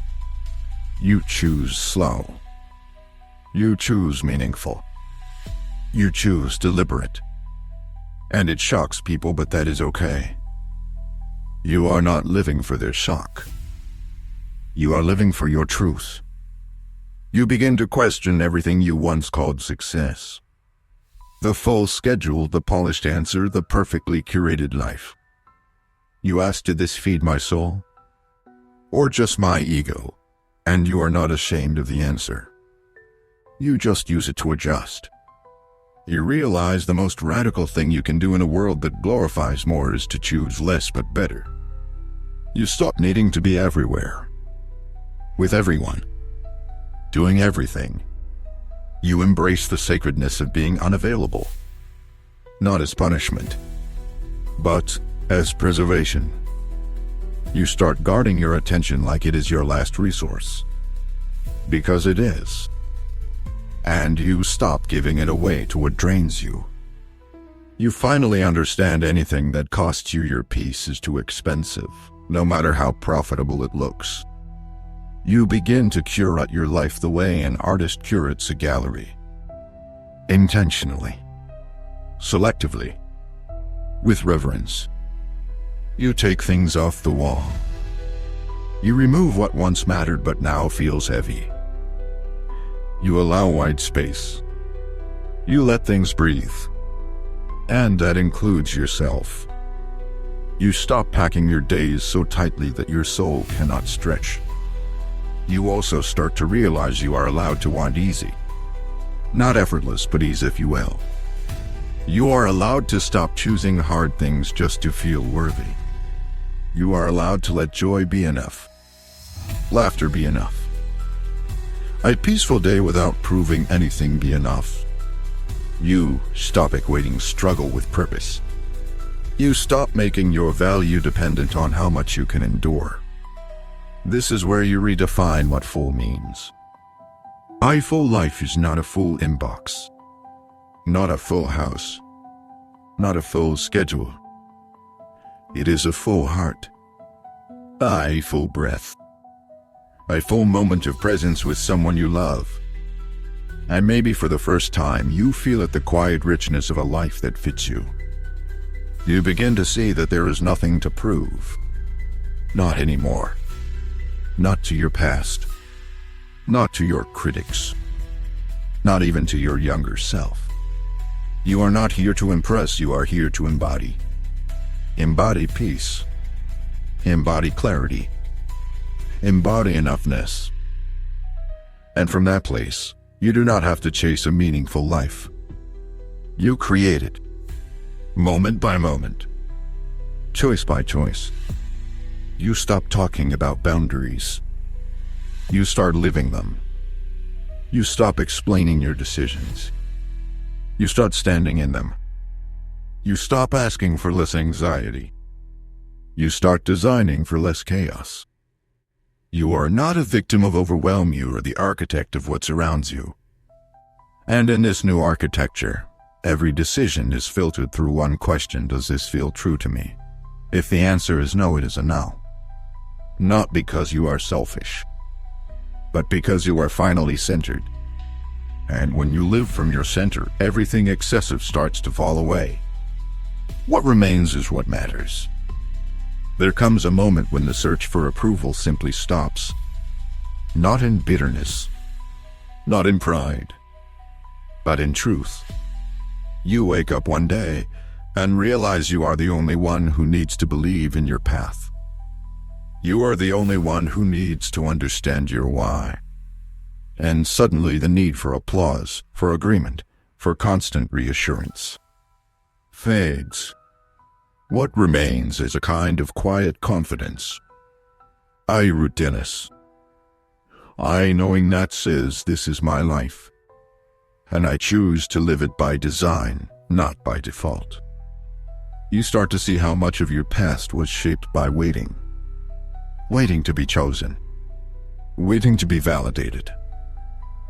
You choose slow. You choose meaningful. You choose deliberate. And it shocks people, but that is okay. You are not living for their shock. You are living for your truth. You begin to question everything you once called success. The full schedule, the polished answer, the perfectly curated life. You ask, did this feed my soul? Or just my ego? And you are not ashamed of the answer. You just use it to adjust. You realize the most radical thing you can do in a world that glorifies more is to choose less but better. You stop needing to be everywhere. With everyone. Doing everything. You embrace the sacredness of being unavailable. Not as punishment, but as preservation. You start guarding your attention like it is your last resource. Because it is. And you stop giving it away to what drains you. You finally understand anything that costs you your peace is too expensive, no matter how profitable it looks. You begin to curate your life the way an artist curates a gallery. Intentionally. Selectively. With reverence. You take things off the wall. You remove what once mattered but now feels heavy. You allow wide space. You let things breathe. And that includes yourself. You stop packing your days so tightly that your soul cannot stretch. You also start to realize you are allowed to want easy. Not effortless, but ease, if you will. You are allowed to stop choosing hard things just to feel worthy. You are allowed to let joy be enough. Laughter be enough. A peaceful day without proving anything be enough. You stop equating struggle with purpose. You stop making your value dependent on how much you can endure. This is where you redefine what full means. A full life is not a full inbox, not a full house, not a full schedule. It is a full heart, a full breath, a full moment of presence with someone you love. And maybe for the first time, you feel at the quiet richness of a life that fits you. You begin to see that there is nothing to prove. Not anymore. Not to your past. Not to your critics. Not even to your younger self. You are not here to impress, you are here to embody. Embody peace. Embody clarity. Embody enoughness. And from that place, you do not have to chase a meaningful life. You create it. Moment by moment. Choice by choice. You stop talking about boundaries. You start living them. You stop explaining your decisions. You start standing in them. You stop asking for less anxiety. You start designing for less chaos. You are not a victim of overwhelm, you are the architect of what surrounds you. And in this new architecture, every decision is filtered through one question: does this feel true to me? If the answer is no, it is a no. Not because you are selfish, but because you are finally centered. And when you live from your center, everything excessive starts to fall away. What remains is what matters. There comes a moment when the search for approval simply stops. Not in bitterness, not in pride, but in truth. You wake up one day and realize you are the only one who needs to believe in your path. You are the only one who needs to understand your why. And suddenly the need for applause, for agreement, for constant reassurance fades. What remains is a kind of quiet confidence. I routineness. I knowing that says this is my life. And I choose to live it by design, not by default. You start to see how much of your past was shaped by waiting. Waiting to be chosen. Waiting to be validated.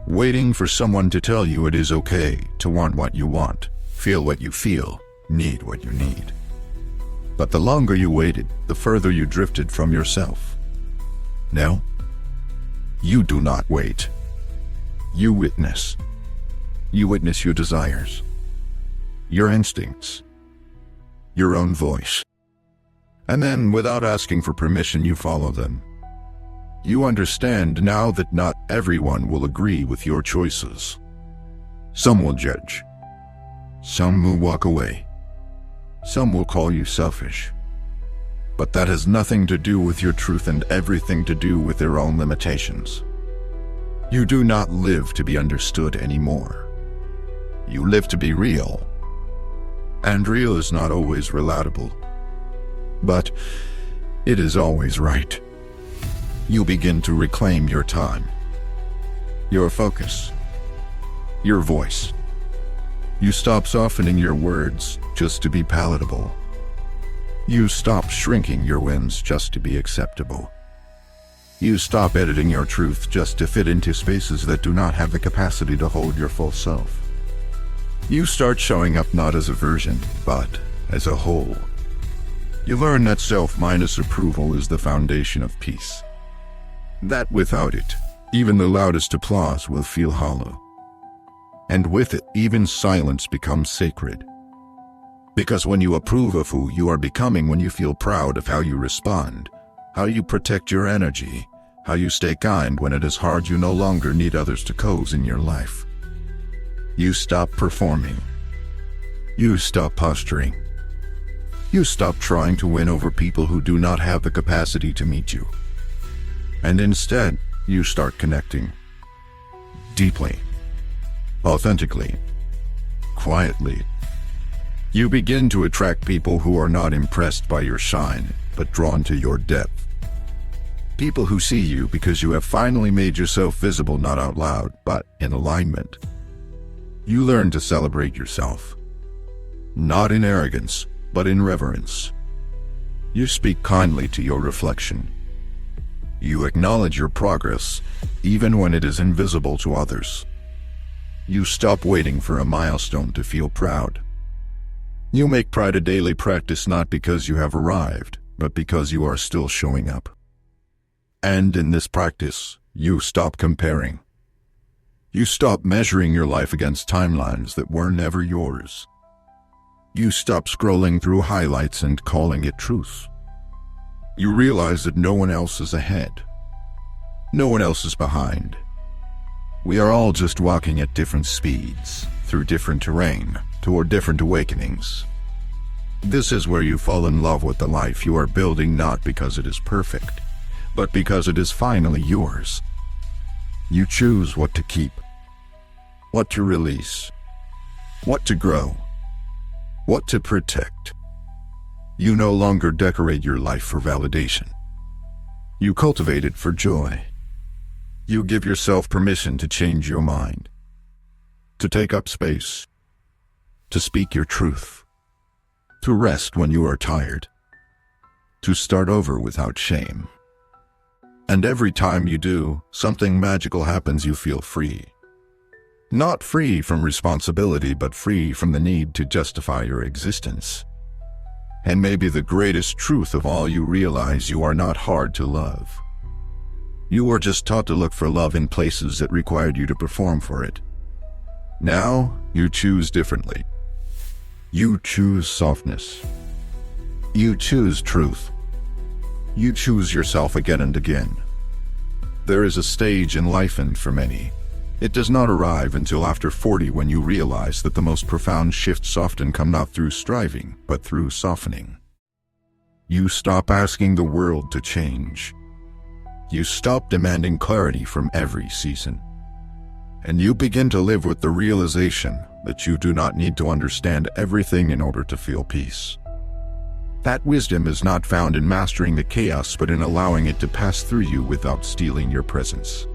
Waiting for someone to tell you it is okay to want what you want, feel what you feel, need what you need. But the longer you waited, the further you drifted from yourself. Now, you do not wait. You witness. You witness your desires, your instincts, your own voice. And then, without asking for permission, you follow them. You understand now that not everyone will agree with your choices. Some will judge. Some will walk away. Some will call you selfish. But that has nothing to do with your truth and everything to do with their own limitations. You do not live to be understood anymore. You live to be real. And real is not always relatable. But it is always right. You begin to reclaim your time, your focus, your voice. You stop softening your words just to be palatable. You stop shrinking your wins just to be acceptable. You stop editing your truth just to fit into spaces that do not have the capacity to hold your full self. You start showing up not as a version, but as a whole. You learn that self minus approval is the foundation of peace. That without it, even the loudest applause will feel hollow. And with it, even silence becomes sacred. Because when you approve of who you are becoming, when you feel proud of how you respond, how you protect your energy, how you stay kind when it is hard, you no longer need others to cozy in your life. You stop performing. You stop posturing. You stop trying to win over people who do not have the capacity to meet you. And instead, you start connecting. Deeply. Authentically. Quietly. You begin to attract people who are not impressed by your shine, but drawn to your depth. People who see you because you have finally made yourself visible, not out loud, but in alignment. You learn to celebrate yourself, not in arrogance, but in reverence. You speak kindly to your reflection. You acknowledge your progress, even when it is invisible to others. You stop waiting for a milestone to feel proud. You make pride a daily practice, not because you have arrived, but because you are still showing up. And in this practice, you stop comparing. You stop measuring your life against timelines that were never yours. You stop scrolling through highlights and calling it truth. You realize that no one else is ahead. No one else is behind. We are all just walking at different speeds, through different terrain, toward different awakenings. This is where you fall in love with the life you are building, not because it is perfect, but because it is finally yours. You choose what to keep, what to release, what to grow, what to protect. You no longer decorate your life for validation. You cultivate it for joy. You give yourself permission to change your mind, to take up space, to speak your truth, to rest when you are tired, to start over without shame. And every time you do, something magical happens. You feel free. Not free from responsibility, but free from the need to justify your existence. And maybe the greatest truth of all, you realize you are not hard to love. You were just taught to look for love in places that required you to perform for it. Now, you choose differently. You choose softness. You choose truth. You choose yourself again and again. There is a stage in life, and for many, it does not arrive until after 40, when you realize that the most profound shifts often come not through striving, but through softening. You stop asking the world to change. You stop demanding clarity from every season. And you begin to live with the realization that you do not need to understand everything in order to feel peace. That wisdom is not found in mastering the chaos, but in allowing it to pass through you without stealing your presence.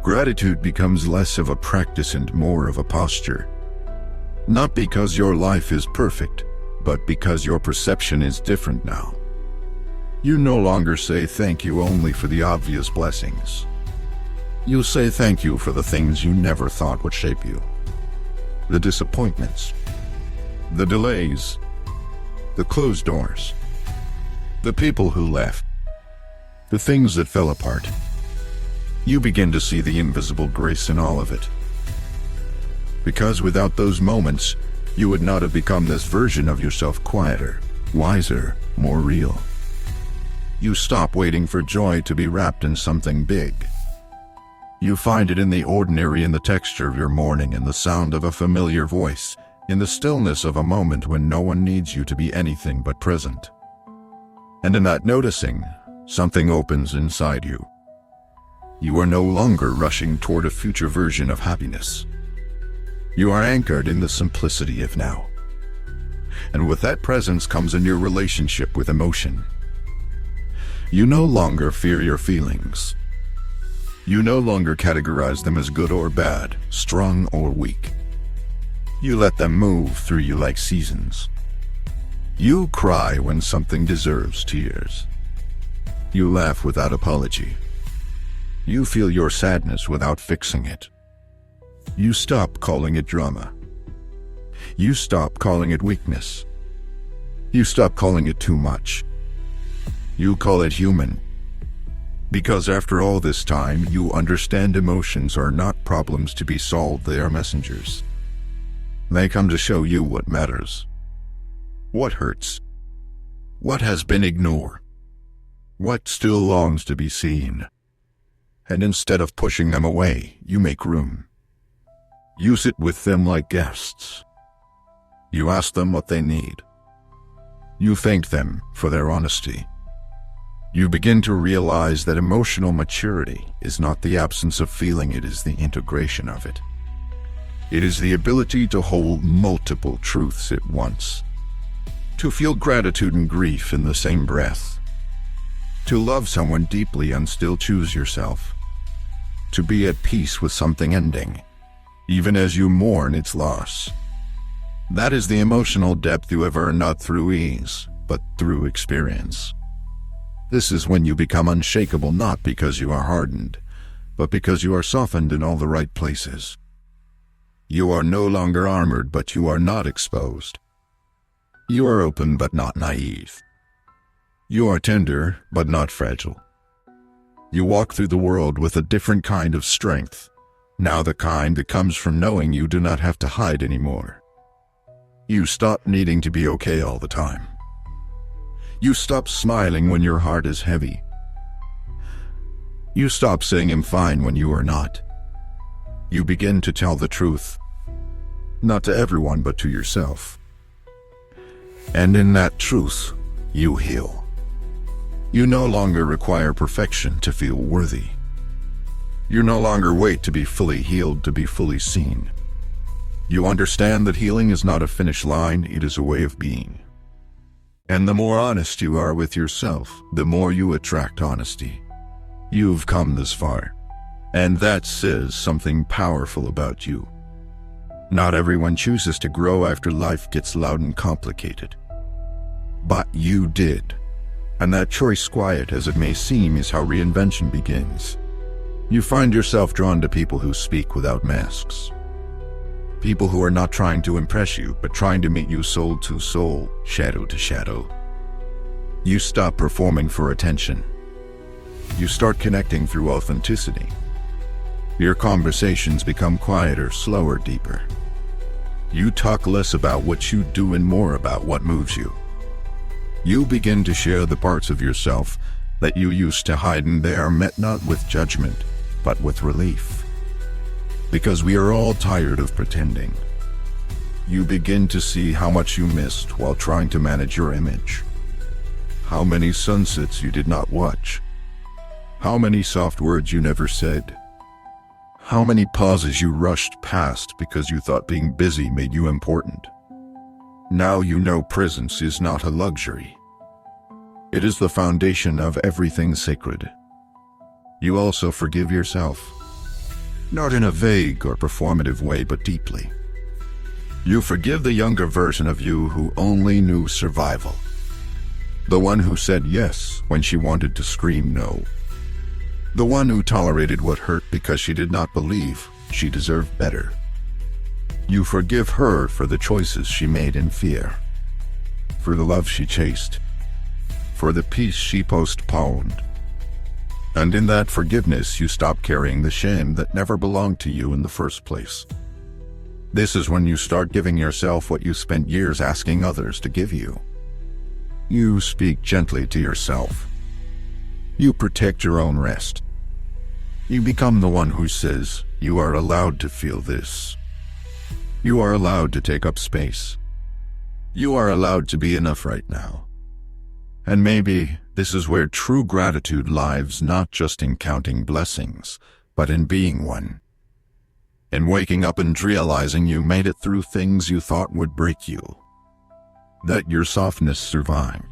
Gratitude becomes less of a practice and more of a posture. Not because your life is perfect, but because your perception is different now. You no longer say thank you only for the obvious blessings. You say thank you for the things you never thought would shape you. The disappointments, the delays, the closed doors, the people who left, the things that fell apart. You begin to see the invisible grace in all of it. Because without those moments, you would not have become this version of yourself, quieter, wiser, more real. You stop waiting for joy to be wrapped in something big. You find it in the ordinary, in the texture of your morning, in the sound of a familiar voice, in the stillness of a moment when no one needs you to be anything but present. And in that noticing, something opens inside you. You are no longer rushing toward a future version of happiness. You are anchored in the simplicity of now. And with that presence comes a new relationship with emotion. You no longer fear your feelings. You no longer categorize them as good or bad, strong or weak. You let them move through you like seasons. You cry when something deserves tears. You laugh without apology. You feel your sadness without fixing it. You stop calling it drama. You stop calling it weakness. You stop calling it too much. You call it human. Because after all this time, you understand emotions are not problems to be solved, they are messengers. They come to show you what matters, what hurts, what has been ignored, what still longs to be seen. And instead of pushing them away, you make room. You sit with them like guests. You ask them what they need. You thank them for their honesty. You begin to realize that emotional maturity is not the absence of feeling, it is the integration of it. It is the ability to hold multiple truths at once, to feel gratitude and grief in the same breath, To love someone deeply and still choose yourself. To be at peace with something ending, even as you mourn its loss. That is the emotional depth you have earned not through ease, but through experience. This is when you become unshakable not because you are hardened, but because you are softened in all the right places. You are no longer armored, but you are not exposed. You are open, but not naive. You are tender, but not fragile. You walk through the world with a different kind of strength, now the kind that comes from knowing you do not have to hide anymore. You stop needing to be okay all the time. You stop smiling when your heart is heavy. You stop saying I'm fine when you are not. You begin to tell the truth, not to everyone but to yourself. And in that truth, you heal. You no longer require perfection to feel worthy. You no longer wait to be fully healed to be fully seen. You understand that healing is not a finish line, it is a way of being. And the more honest you are with yourself, the more you attract honesty. You've come this far, and that says something powerful about you. Not everyone chooses to grow after life gets loud and complicated. But you did. And that choice, quiet as it may seem, is how reinvention begins. You find yourself drawn to people who speak without masks. People who are not trying to impress you, but trying to meet you soul to soul, shadow to shadow. You stop performing for attention. You start connecting through authenticity. Your conversations become quieter, slower, deeper. You talk less about what you do and more about what moves you. You begin to share the parts of yourself that you used to hide, and they are met not with judgment, but with relief. Because we are all tired of pretending. You begin to see how much you missed while trying to manage your image. How many sunsets you did not watch. How many soft words you never said. How many pauses you rushed past because you thought being busy made you important. Now you know presence is not a luxury. It is the foundation of everything sacred. You also forgive yourself. Not in a vague or performative way, but deeply. You forgive the younger version of you who only knew survival. The one who said yes when she wanted to scream no. The one who tolerated what hurt because she did not believe she deserved better. You forgive her for the choices she made in fear, for the love she chased, for the peace she postponed. And in that forgiveness, you stop carrying the shame that never belonged to you in the first place. This is when you start giving yourself what you spent years asking others to give you. You speak gently to yourself. You protect your own rest. You become the one who says, you are allowed to feel this. You are allowed to take up space. You are allowed to be enough right now. And maybe this is where true gratitude lies, not just in counting blessings, but in being one. In waking up and realizing you made it through things you thought would break you. That your softness survived.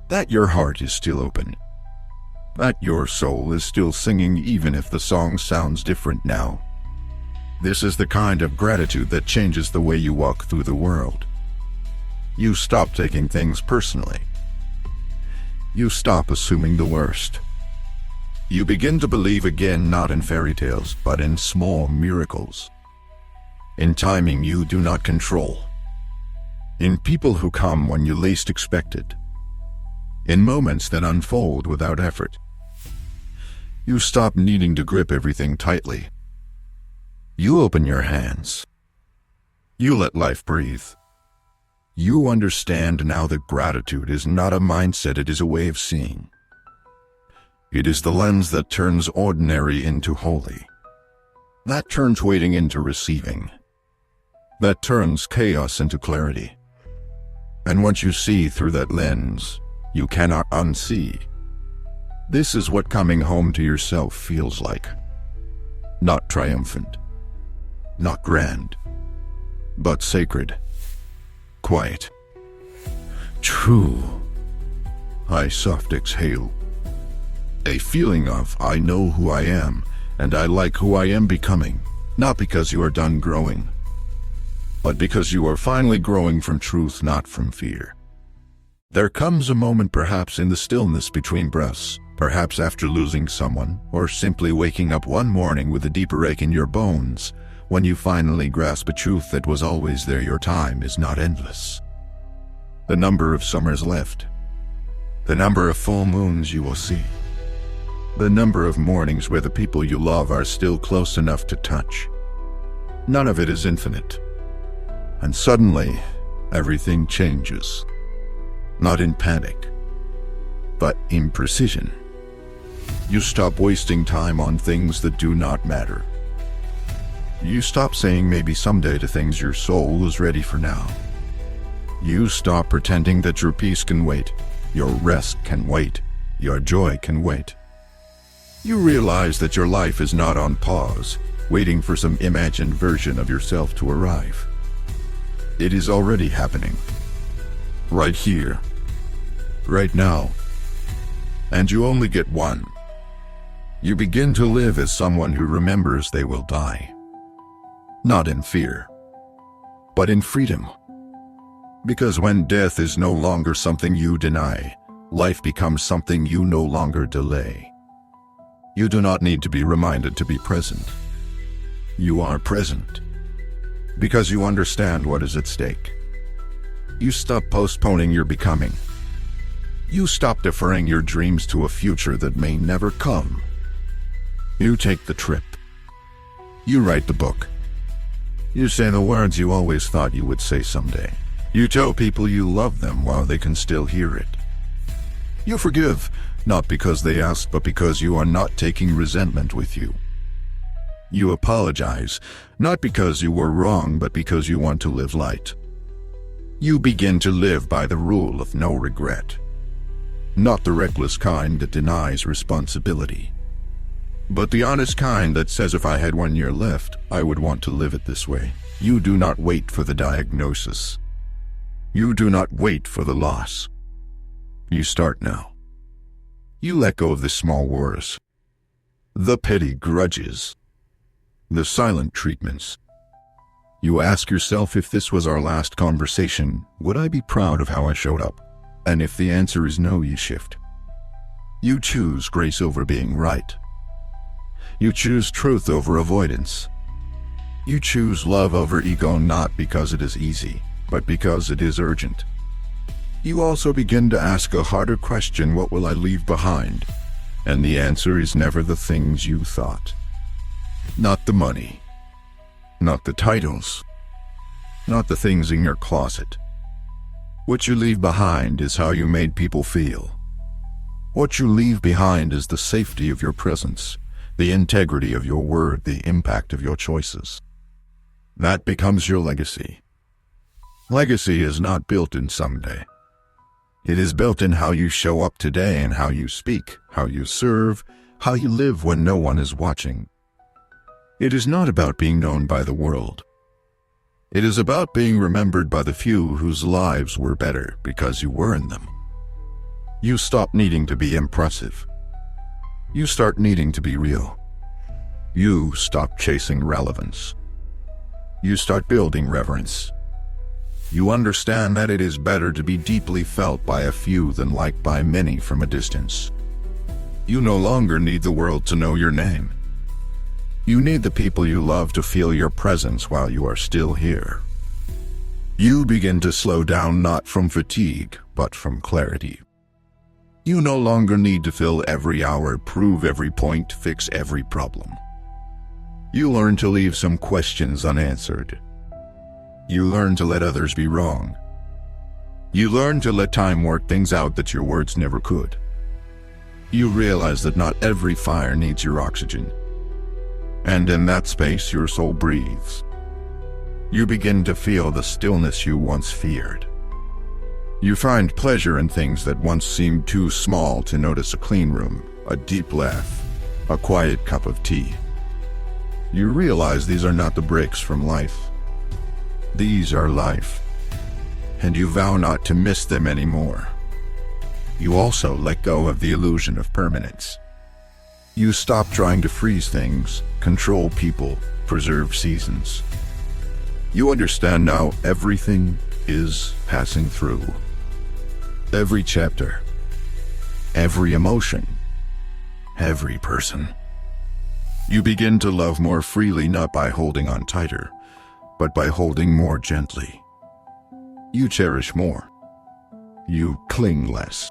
That your heart is still open. That your soul is still singing even if the song sounds different now. This is the kind of gratitude that changes the way you walk through the world. You stop taking things personally. You stop assuming the worst. You begin to believe again, not in fairy tales, but in small miracles. In timing you do not control. In people who come when you least expect it. In moments that unfold without effort. You stop needing to grip everything tightly. You open your hands. You let life breathe. You understand now that gratitude is not a mindset, it is a way of seeing. It is the lens that turns ordinary into holy. That turns waiting into receiving. That turns chaos into clarity. And once you see through that lens, you cannot unsee. This is what coming home to yourself feels like. Not triumphant. Not grand, but sacred, quiet, true. I soft exhale, A feeling of, I know who I am, and I like who I am becoming, not because you are done growing, but because you are finally growing from truth, not from fear. There comes a moment, perhaps in the stillness between breaths, perhaps after losing someone, or simply waking up one morning with a deeper ache in your bones, when you finally grasp a truth that was always there: your time is not endless. The number of summers left, the number of full moons you will see, the number of mornings where the people you love are still close enough to touch. None of it is infinite. And suddenly, everything changes. Not in panic, but in precision. You stop wasting time on things that do not matter. You stop saying maybe someday to things your soul is ready for now. You stop pretending that your peace can wait, your rest can wait, your joy can wait. You realize that your life is not on pause, waiting for some imagined version of yourself to arrive. It is already happening. Right here. Right now. And you only get one. You begin to live as someone who remembers they will die. Not in fear, but in freedom. Because when death is no longer something you deny, life becomes something you no longer delay. You do not need to be reminded to be present. You are present because you understand what is at stake. You stop postponing your becoming. You stop deferring your dreams to a future that may never come. You take the trip. You write the book. You say the words you always thought you would say someday. You tell people you love them while they can still hear it. You forgive, not because they asked, but because you are not taking resentment with you. You apologize, not because you were wrong, but because you want to live light. You begin to live by the rule of no regret. Not the reckless kind that denies responsibility, but the honest kind that says, if I had 1 year left, I would want to live it this way. You do not wait for the diagnosis. You do not wait for the loss. You start now. You let go of the small wars, the petty grudges, the silent treatments. You ask yourself, if this was our last conversation, would I be proud of how I showed up? And if the answer is no, you shift. You choose grace over being right. You choose truth over avoidance. You choose love over ego, not because it is easy, but because it is urgent. You also begin to ask a harder question: what will I leave behind? And the answer is never the things you thought. Not the money. Not the titles. Not the things in your closet. What you leave behind is how you made people feel. What you leave behind is the safety of your presence, the integrity of your word, the impact of your choices. That becomes your legacy. Legacy is not built in someday. It is built in how you show up today, and how you speak, how you serve, how you live when no one is watching. It is not about being known by the world. It is about being remembered by the few whose lives were better because you were in them. You stop needing to be impressive. You start needing to be real. You stop chasing relevance. You start building reverence. You understand that it is better to be deeply felt by a few than liked by many from a distance. You no longer need the world to know your name. You need the people you love to feel your presence while you are still here. You begin to slow down, not from fatigue, but from clarity. You no longer need to fill every hour, prove every point, fix every problem. You learn to leave some questions unanswered. You learn to let others be wrong. You learn to let time work things out that your words never could. You realize that not every fire needs your oxygen. And in that space, your soul breathes. You begin to feel the stillness you once feared. You find pleasure in things that once seemed too small to notice: a clean room, a deep laugh, a quiet cup of tea. You realize these are not the breaks from life. These are life. And you vow not to miss them anymore. You also let go of the illusion of permanence. You stop trying to freeze things, control people, preserve seasons. You understand now everything is passing through. Every chapter, every emotion, every person. You begin to love more freely, not by holding on tighter, but by holding more gently. You cherish more. You cling less.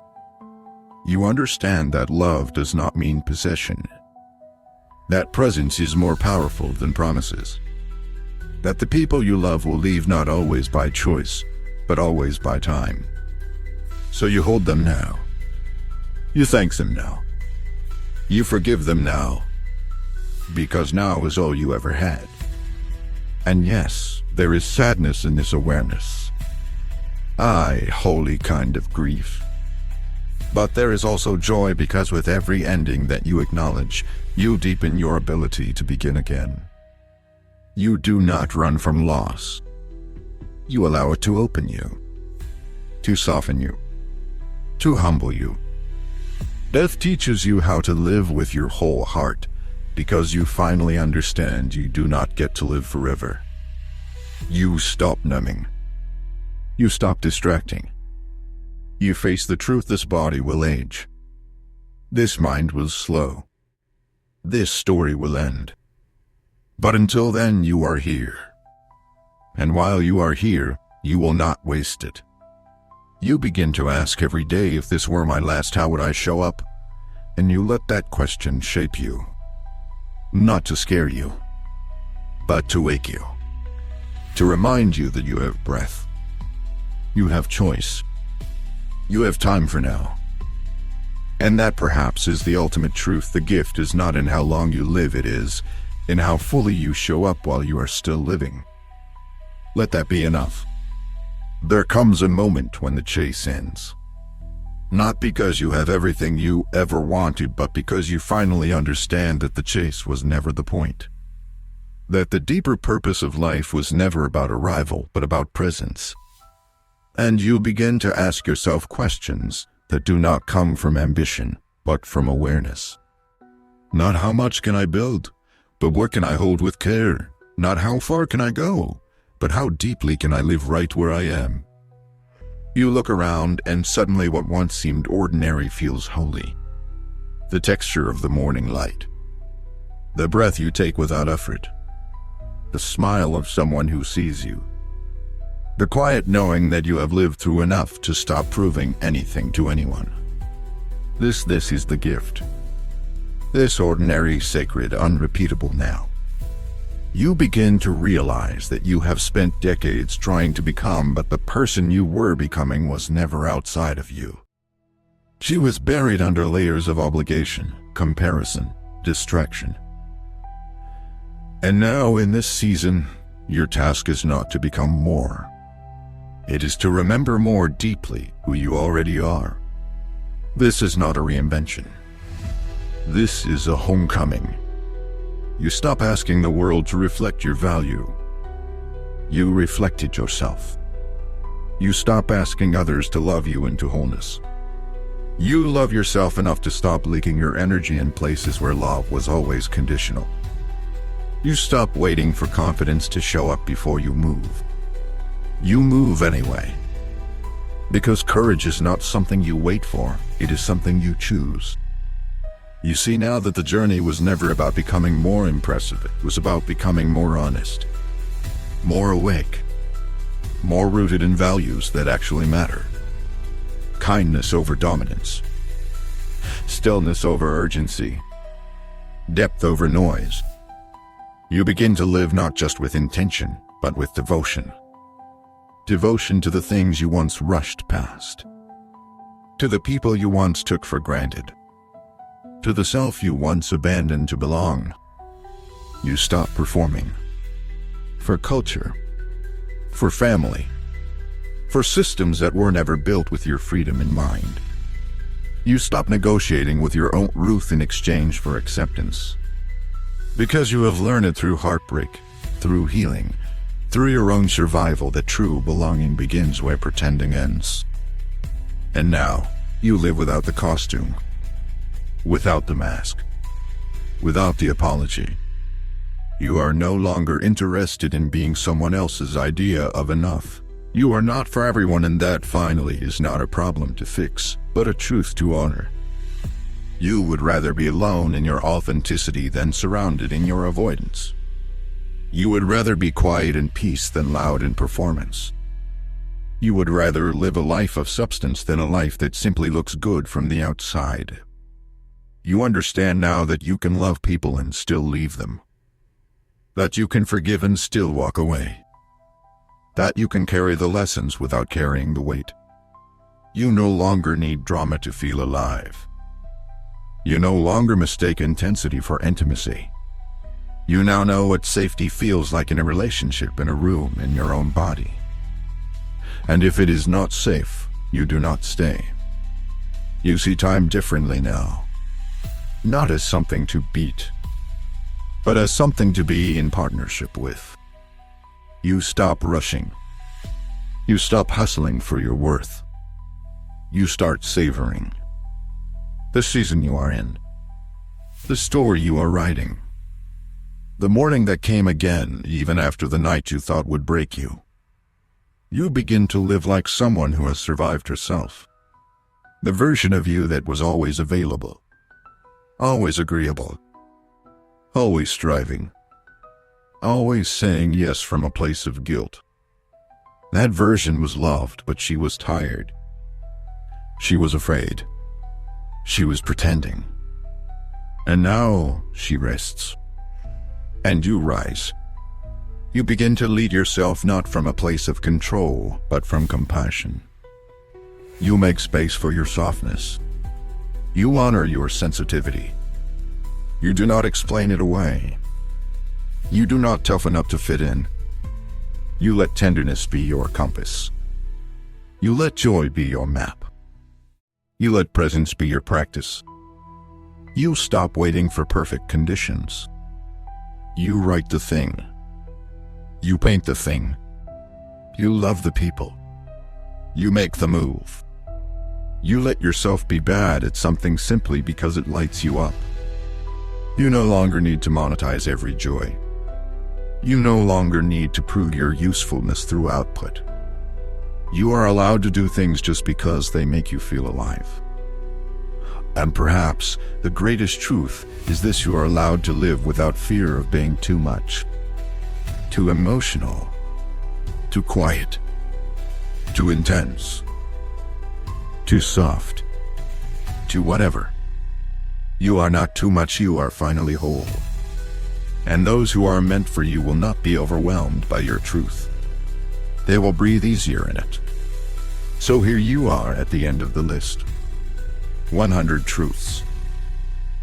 You understand that love does not mean possession. That presence is more powerful than promises. That the people you love will leave not always by choice, but always by time. So you hold them now. You thank them now. You forgive them now. Because now is all you ever had. And yes, there is sadness in this awareness. Aye, holy kind of grief. But there is also joy, because with every ending that you acknowledge, you deepen your ability to begin again. You do not run from loss. You allow it to open you, to soften you, to humble you. Death teaches you how to live with your whole heart, because you finally understand you do not get to live forever. You stop numbing. You stop distracting. You face the truth: this body will age. This mind will slow. This story will end. But until then, you are here. And while you are here, you will not waste it. You begin to ask every day, if this were my last, how would I show up? And you let that question shape you. Not to scare you, but to wake you. To remind you that you have breath. You have choice. You have time for now. And that perhaps is the ultimate truth. The gift is not in how long you live, it is in how fully you show up while you are still living. Let that be enough. There comes a moment when the chase ends. Not because you have everything you ever wanted, but because you finally understand that the chase was never the point. That the deeper purpose of life was never about arrival, but about presence. And you begin to ask yourself questions that do not come from ambition, but from awareness. Not how much can I build, but what can I hold with care? Not how far can I go, but how deeply can I live right where I am? You look around, and suddenly what once seemed ordinary feels holy. The texture of the morning light. The breath you take without effort. The smile of someone who sees you. The quiet knowing that you have lived through enough to stop proving anything to anyone. This is the gift. This ordinary, sacred, unrepeatable now. You begin to realize that you have spent decades trying to become, but the person you were becoming was never outside of you. She was buried under layers of obligation, comparison, distraction. And now in this season, your task is not to become more. It is to remember more deeply who you already are. This is not a reinvention. This is a homecoming. You stop asking the world to reflect your value. You reflect it yourself. You stop asking others to love you into wholeness. You love yourself enough to stop leaking your energy in places where love was always conditional. You stop waiting for confidence to show up before you move. You move anyway. Because courage is not something you wait for, it is something you choose. You see now that the journey was never about becoming more impressive, it was about becoming more honest, more awake, more rooted in values that actually matter. Kindness over dominance, stillness over urgency, depth over noise. You begin to live not just with intention, but with devotion. Devotion to the things you once rushed past, to the people you once took for granted, to the self you once abandoned to belong. You stop performing. For culture, for family, for systems that were never built with your freedom in mind. You stop negotiating with your own truth in exchange for acceptance. Because you have learned it through heartbreak, through healing, through your own survival, that true belonging begins where pretending ends. And now, you live without the costume, without the mask, without the apology. You are no longer interested in being someone else's idea of enough. You are not for everyone, and that finally is not a problem to fix, but a truth to honor. You would rather be alone in your authenticity than surrounded in your avoidance. You would rather be quiet in peace than loud in performance. You would rather live a life of substance than a life that simply looks good from the outside. You understand now that you can love people and still leave them. That you can forgive and still walk away. That you can carry the lessons without carrying the weight. You no longer need drama to feel alive. You no longer mistake intensity for intimacy. You now know what safety feels like in a relationship, in a room, in your own body. And if it is not safe, you do not stay. You see time differently now. Not as something to beat, but as something to be in partnership with. You stop rushing. You stop hustling for your worth. You start savoring the season you are in, the story you are writing, the morning that came again even after the night you thought would break you. You begin to live like someone who has survived herself. The version of you that was always available, always agreeable, always striving, always saying yes from a place of guilt. That version was loved, but she was tired. She was afraid. She was pretending. And now she rests. And you rise. You begin to lead yourself not from a place of control, but from compassion. You make space for your softness. You honor your sensitivity. You do not explain it away. You do not toughen up to fit in. You let tenderness be your compass. You let joy be your map. You let presence be your practice. You stop waiting for perfect conditions. You write the thing. You paint the thing. You love the people. You make the move. You let yourself be bad at something simply because it lights you up. You no longer need to monetize every joy. You no longer need to prove your usefulness through output. You are allowed to do things just because they make you feel alive. And perhaps the greatest truth is this: you are allowed to live without fear of being too much. Too emotional, too quiet, too intense, too soft, too whatever. You are not too much, you are finally whole. And those who are meant for you will not be overwhelmed by your truth. They will breathe easier in it. So here you are at the end of the list. 100 truths.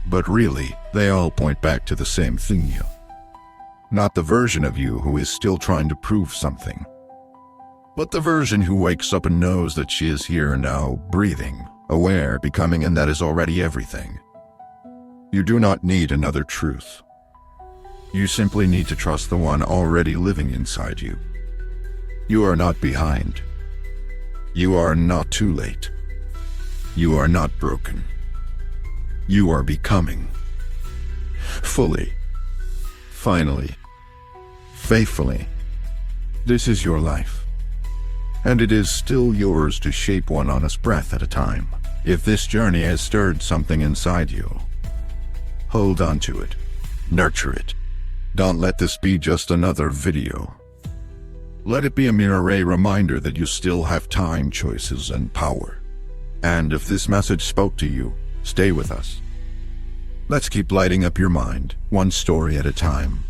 But really, they all point back to the same thing: you. Not the version of you who is still trying to prove something, but the version who wakes up and knows that she is here now, breathing, aware, becoming, and that is already everything. You do not need another truth. You simply need to trust the one already living inside you. You are not behind. You are not too late. You are not broken. You are becoming. Fully. Finally. Faithfully. This is your life. And it is still yours to shape one honest breath at a time. If this journey has stirred something inside you, hold on to it. Nurture it. Don't let this be just another video. Let it be a mirror, a reminder that you still have time, choices, and power. And if this message spoke to you, stay with us. Let's keep lighting up your mind, one story at a time.